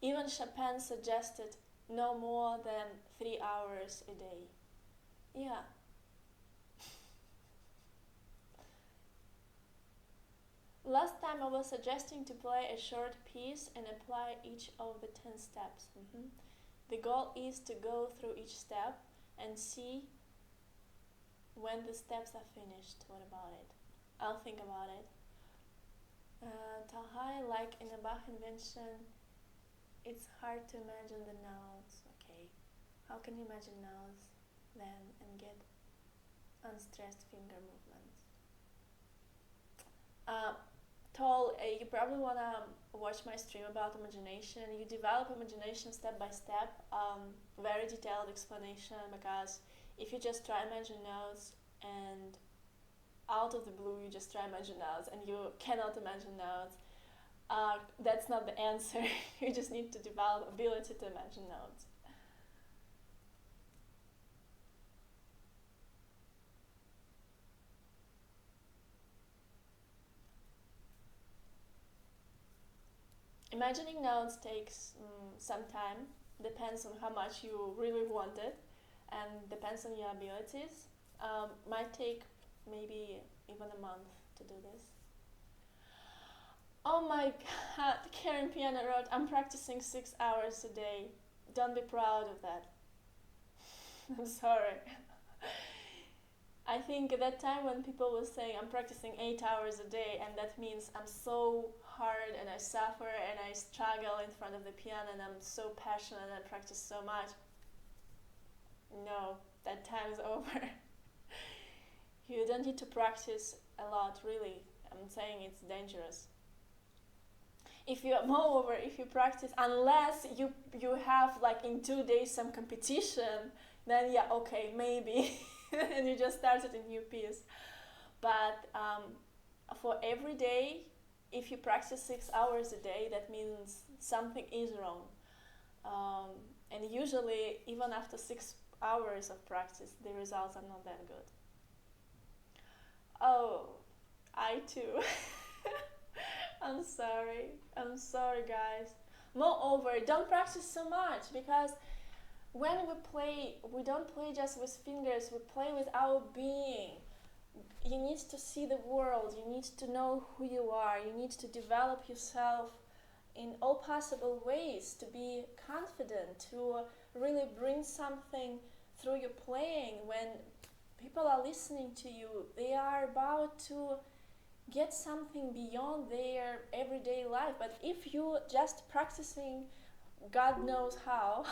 Even Chopin suggested no more than 3 hours a day. Yeah. Last time I was suggesting to play a short piece and apply each of the 10 steps. The goal is to go through each step and see when the steps are finished. What about it? I'll think about it. Talhai, like in a Bach invention, it's hard to imagine the notes. Okay. How can you imagine notes then and get unstressed finger movements? Tall, you probably want to watch my stream about imagination. You develop imagination step by step, very detailed explanation, because if you just try imagine notes and out of the blue you just try imagine notes and you cannot imagine notes, that's not the answer. You just need to develop ability to imagine notes. Imagining notes takes some time, depends on how much you really want it, and depends on your abilities. Might take maybe even a month to do this. Oh my god, Karen Piano wrote, I'm practicing 6 hours a day. Don't be proud of that. I'm sorry. I think at that time when people were saying I'm practicing 8 hours a day, and that means I'm so hard and I suffer and I struggle in front of the piano and I'm so passionate and I practice so much. No, that time is over. You don't need to practice a lot, really. I'm saying it's dangerous. If you, moreover, if you practice, unless you have like in 2 days some competition, then yeah, okay, maybe, and you just started a new piece. But for every day, if you practice 6 hours a day, that means something is wrong. Um, and usually, even after 6 hours of practice, the results are not that good. Oh, I too. I'm sorry. I'm sorry, guys. Moreover, don't practice so much, because when we play, we don't play just with fingers, we play with our being. You need to see the world, you need to know who you are, you need to develop yourself in all possible ways, to be confident, to really bring something through your playing. When people are listening to you, they are about to get something beyond their everyday life. But if you just practicing God knows how,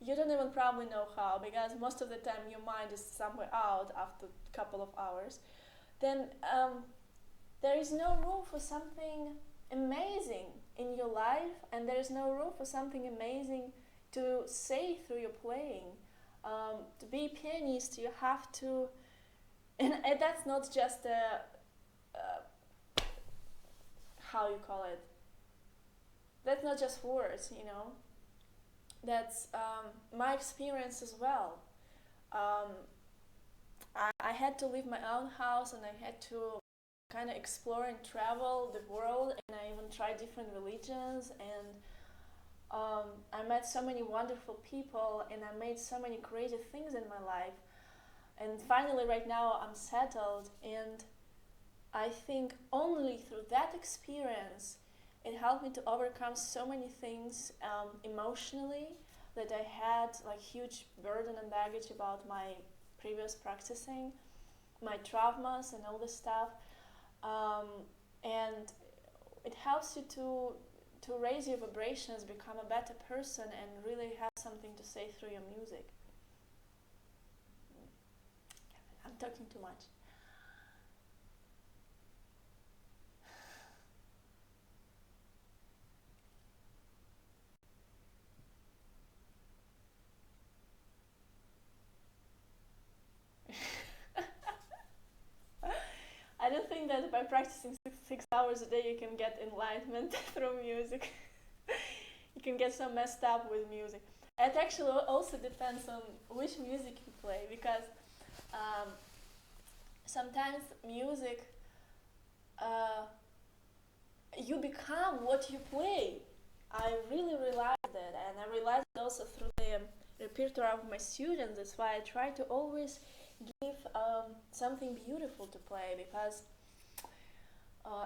you don't even probably know how, because most of the time your mind is somewhere out after a couple of hours, then there is no room for something amazing in your life, and there is no room for something amazing to say through your playing. To be a pianist, you have to, and that's not just how you call it. That's not just words, you know. That's my experience as well. Um, I had to leave my own house and I had to kind of explore and travel the world, and I even tried different religions, and I met so many wonderful people, and I made so many creative things in my life. And finally, right now, I'm settled, and I think only through that experience it helped me to overcome so many things emotionally, that I had like huge burden and baggage about my previous practicing, my traumas and all this stuff. um, and it helps you to raise your vibrations, become a better person, and really have something to say through your music. I'm talking too much. I don't think that by practicing 6 hours a day you can get enlightenment through music. You can get so messed up with music. It actually also depends on which music you play, because um, sometimes music, uh, you become what you play. I really realized that, and I realized it also through the repertoire of my students. That's why I try to always give something beautiful to play, because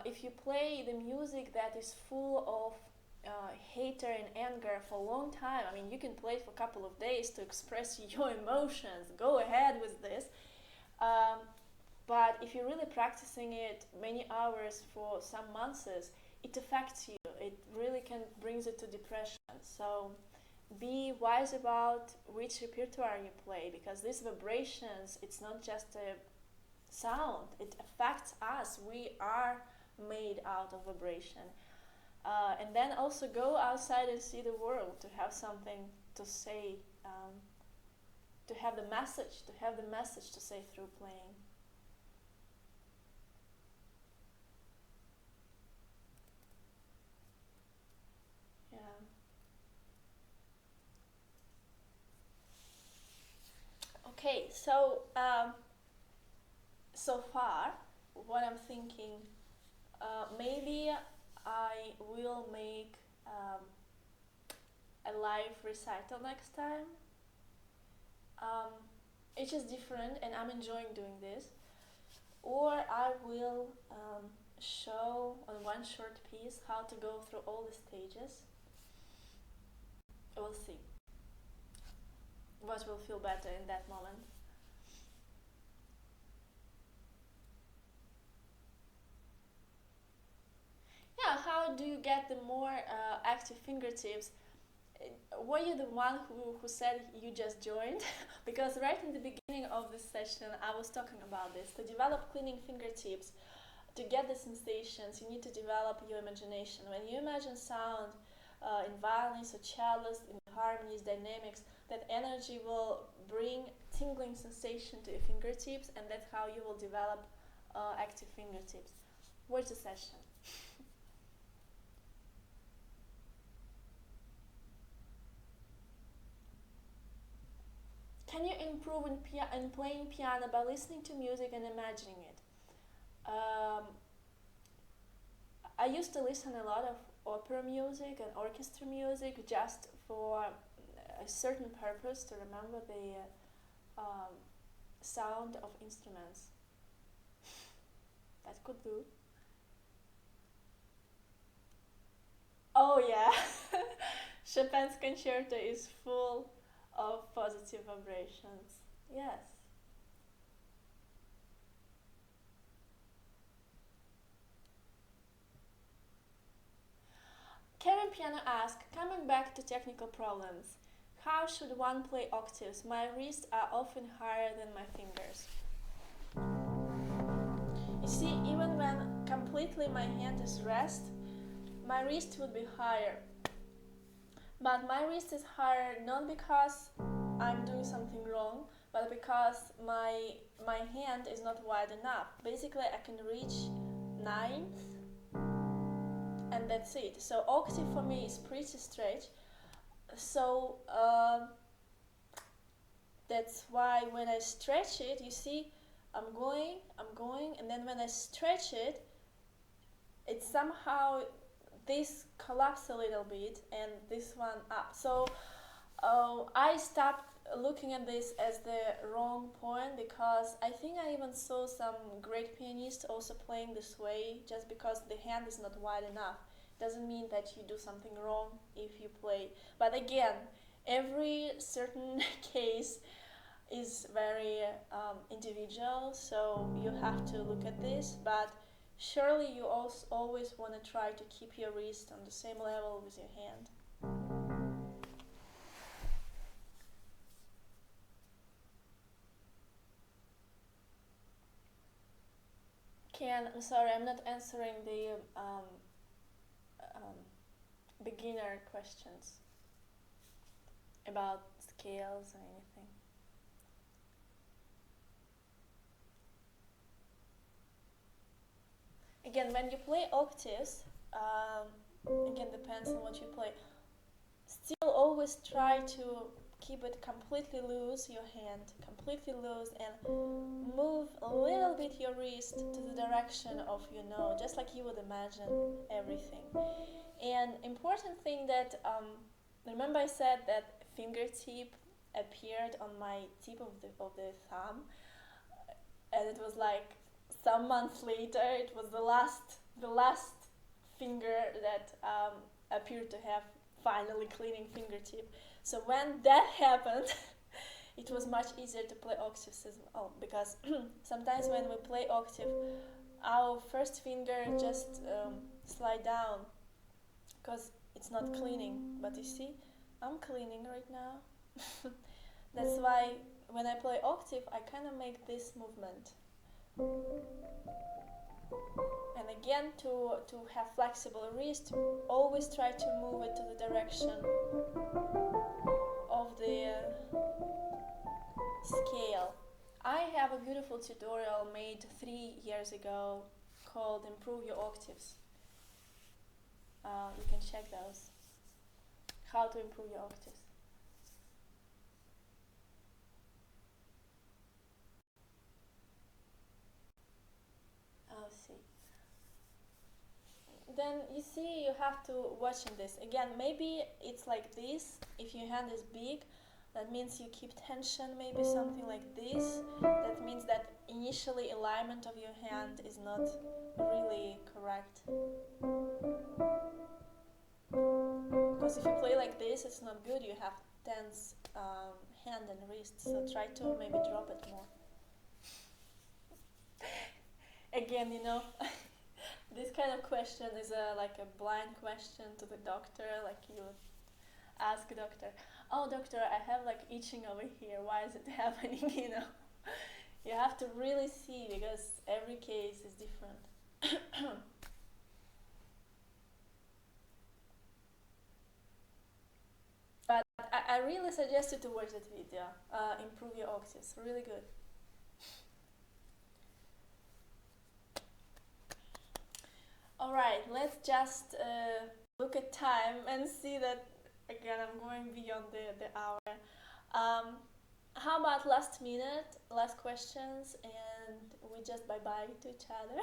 if you play the music that is full of hater and anger for a long time, I mean, you can play it for a couple of days to express your emotions. Go ahead with this. Um, but if you're really practicing it many hours for some months, it affects you. It really can brings it to depression. So be wise about which repertoire you play, because these vibrations, it's not just a sound, it affects us. We are made out of vibration. And then also go outside and see the world, to have something to say, to have the message to say through playing. Yeah. Okay, so so far, what I'm thinking, maybe I will make a live recital next time. Um, it's just different, and I'm enjoying doing this. Or I will show on one short piece how to go through all the stages. We'll see what will feel better in that moment. do you get the more active fingertips? Were you the one who said you just joined? Because right in the beginning of this session, I was talking about this. To develop cleaning fingertips, to get the sensations, you need to develop your imagination. When you imagine sound in violins or cellos, in harmonies, dynamics, that energy will bring tingling sensation to your fingertips, and that's how you will develop active fingertips. Where's the session? Can you improve in playing piano by listening to music and imagining it? I used to listen a lot of opera music and orchestra music just for a certain purpose, to remember the sound of instruments. That could do. Oh yeah, Chopin's concerto is full of positive vibrations. Yes. Karen Piano asks, coming back to technical problems, how should one play octaves? My wrists are often higher than my fingers. You see, even when completely my hand is rest, my wrist would be higher. But my wrist is higher not because I'm doing something wrong, but because my hand is not wide enough. Basically, I can reach ninth, and that's it. So octave for me is pretty straight. So that's why when I stretch it, you see, I'm going, and then when I stretch it, it somehow this collapse a little bit and this one up. So I stopped looking at this as the wrong point, because I think I even saw some great pianists also playing this way. Just because the hand is not wide enough doesn't mean that you do something wrong if you play. But again, every certain case is very individual, so you have to look at this. But surely you also always want to try to keep your wrist on the same level with your hand. Ken, I'm sorry, I'm not answering the um, beginner questions about scales or anything. Again, when you play octaves, again, depends on what you play. Still always try to keep it completely loose, your hand completely loose, and move a little bit your wrist to the direction of your nose, just like you would imagine everything. And important thing that remember I said that fingertip appeared on my tip of the thumb, and it was like some months later it was the last finger that appeared to have finally cleaning fingertip. So when that happened, it was much easier to play octaves as well, because sometimes when we play octave, our first finger just slide down because it's not cleaning. But you see, I'm cleaning right now. That's why when I play octave, I kind of make this movement. And again, to have flexible wrist, always try to move it to the direction of the scale. I have a beautiful tutorial made 3 years ago called Improve Your Octaves. You can check those. How to improve your octaves. I'll see. Then you see, you have to watch in this. Again, maybe it's like this. If your hand is big, that means you keep tension, maybe something like this. That means that initially alignment of your hand is not really correct. Because if you play like this, it's not good. You have tense hand and wrist. So try to maybe drop it more. Again, This kind of question is like a blind question to the doctor. Like you ask a doctor, "Oh, doctor, I have like itching over here. Why is it happening?" You have to really see because every case is different. But I really suggest you to watch that video. Improve your octaves. Really good. Alright, let's just look at time and see that again I'm going beyond the hour. Um, how about last minute, last questions, and we just bye bye to each other?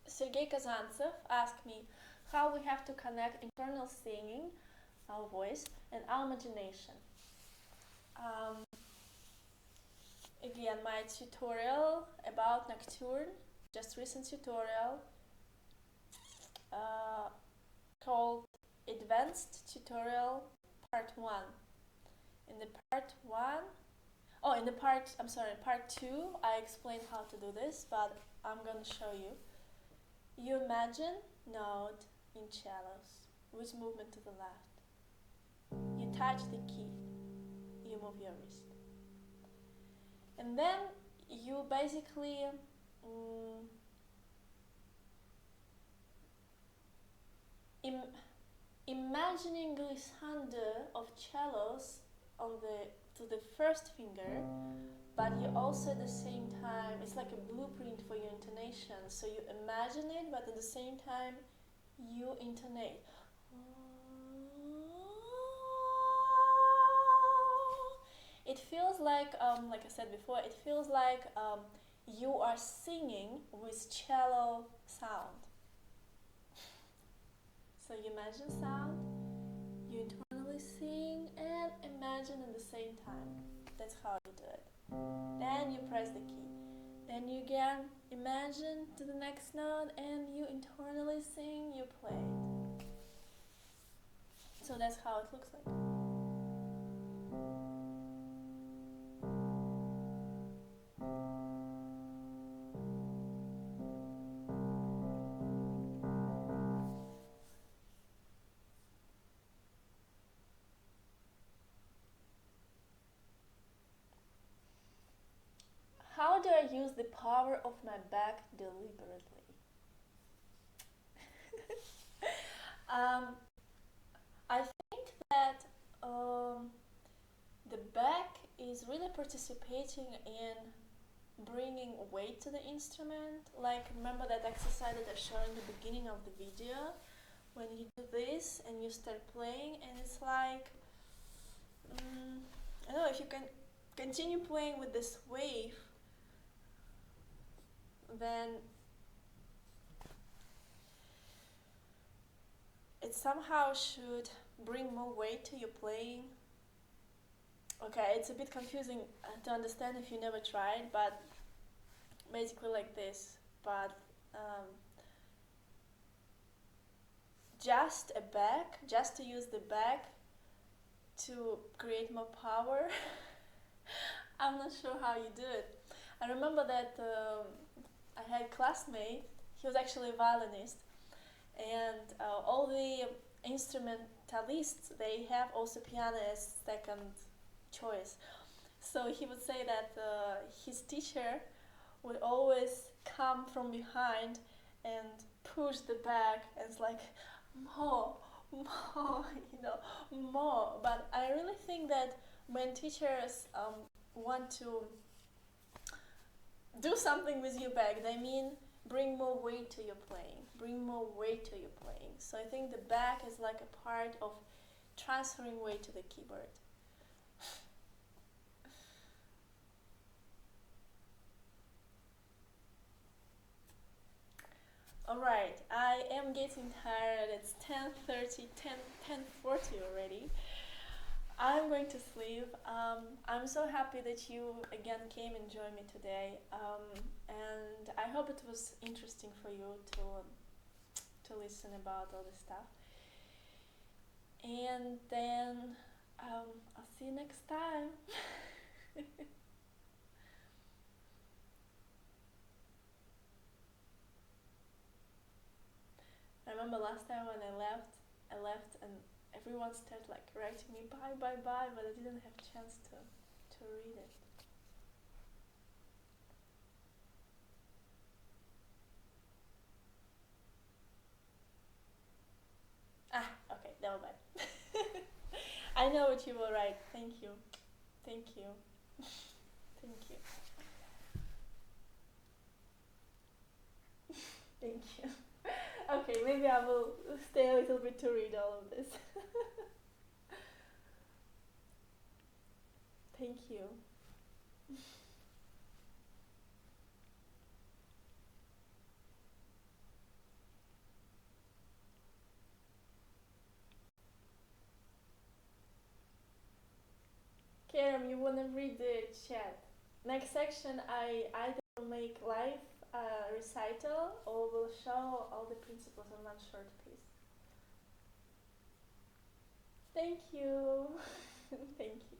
Sergei Kazantsev asked me how we have to connect internal singing, our voice, and our imagination. Um, Again, my tutorial about Nocturne, just recent tutorial, uh, called Advanced Tutorial Part 1. In the part 1, in the part, I'm sorry, part 2, I explained how to do this, but I'm gonna show you. You imagine note in cellos with movement to the left. You touch the key, you move your wrist. And then you basically imagining glissando of cellos on the to the first finger, but you also at the same time it's like a blueprint for your intonation. So you imagine it, but at the same time you intonate. It feels like I said before, it feels like you are singing with cello sound. So you imagine sound, you internally sing and imagine at the same time. That's how you do it. Then you press the key. Then you again imagine to the next note and you internally sing, you play it. So that's how it looks like. How do I use the power of my back deliberately? I think that the back is really participating in bringing weight to the instrument. Like, remember that exercise that I showed in the beginning of the video? When you do this and you start playing, and it's like, I don't know, if you can continue playing with this wave, then it somehow should bring more weight to your playing. Okay, it's a bit confusing to understand if you never tried, but basically like this. But just a back, just to use the back to create more power. I'm not sure how you do it. I remember that I had a classmate, he was actually a violinist, and all the instrumentalists, they have also piano as second choice. So he would say that his teacher would always come from behind and push the back, and it's like, more, more, more. But I really think that when teachers want to do something with your back, they mean bring more weight to your playing, bring more weight to your playing. So I think the back is like a part of transferring weight to the keyboard. Alright, I am getting tired. It's 10:30, 10:40 already. I'm going to sleep. I'm so happy that you again came and joined me today. And I hope it was interesting for you to listen about all this stuff. And then I'll see you next time. I remember last time when I left and everyone started like writing me bye bye bye, but I didn't have a chance to read it. Ah, okay, never mind. I know what you will write. Thank you. Thank you. Thank you. Thank you. Okay, maybe I will stay a little bit to read all of this. Thank you. Karam, you wanna read the chat? Next section, I either will make live recital or will show all the principles in one short piece. Thank you. Thank you.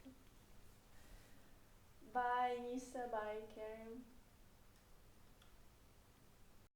Bye, Nisa. Bye, Karim.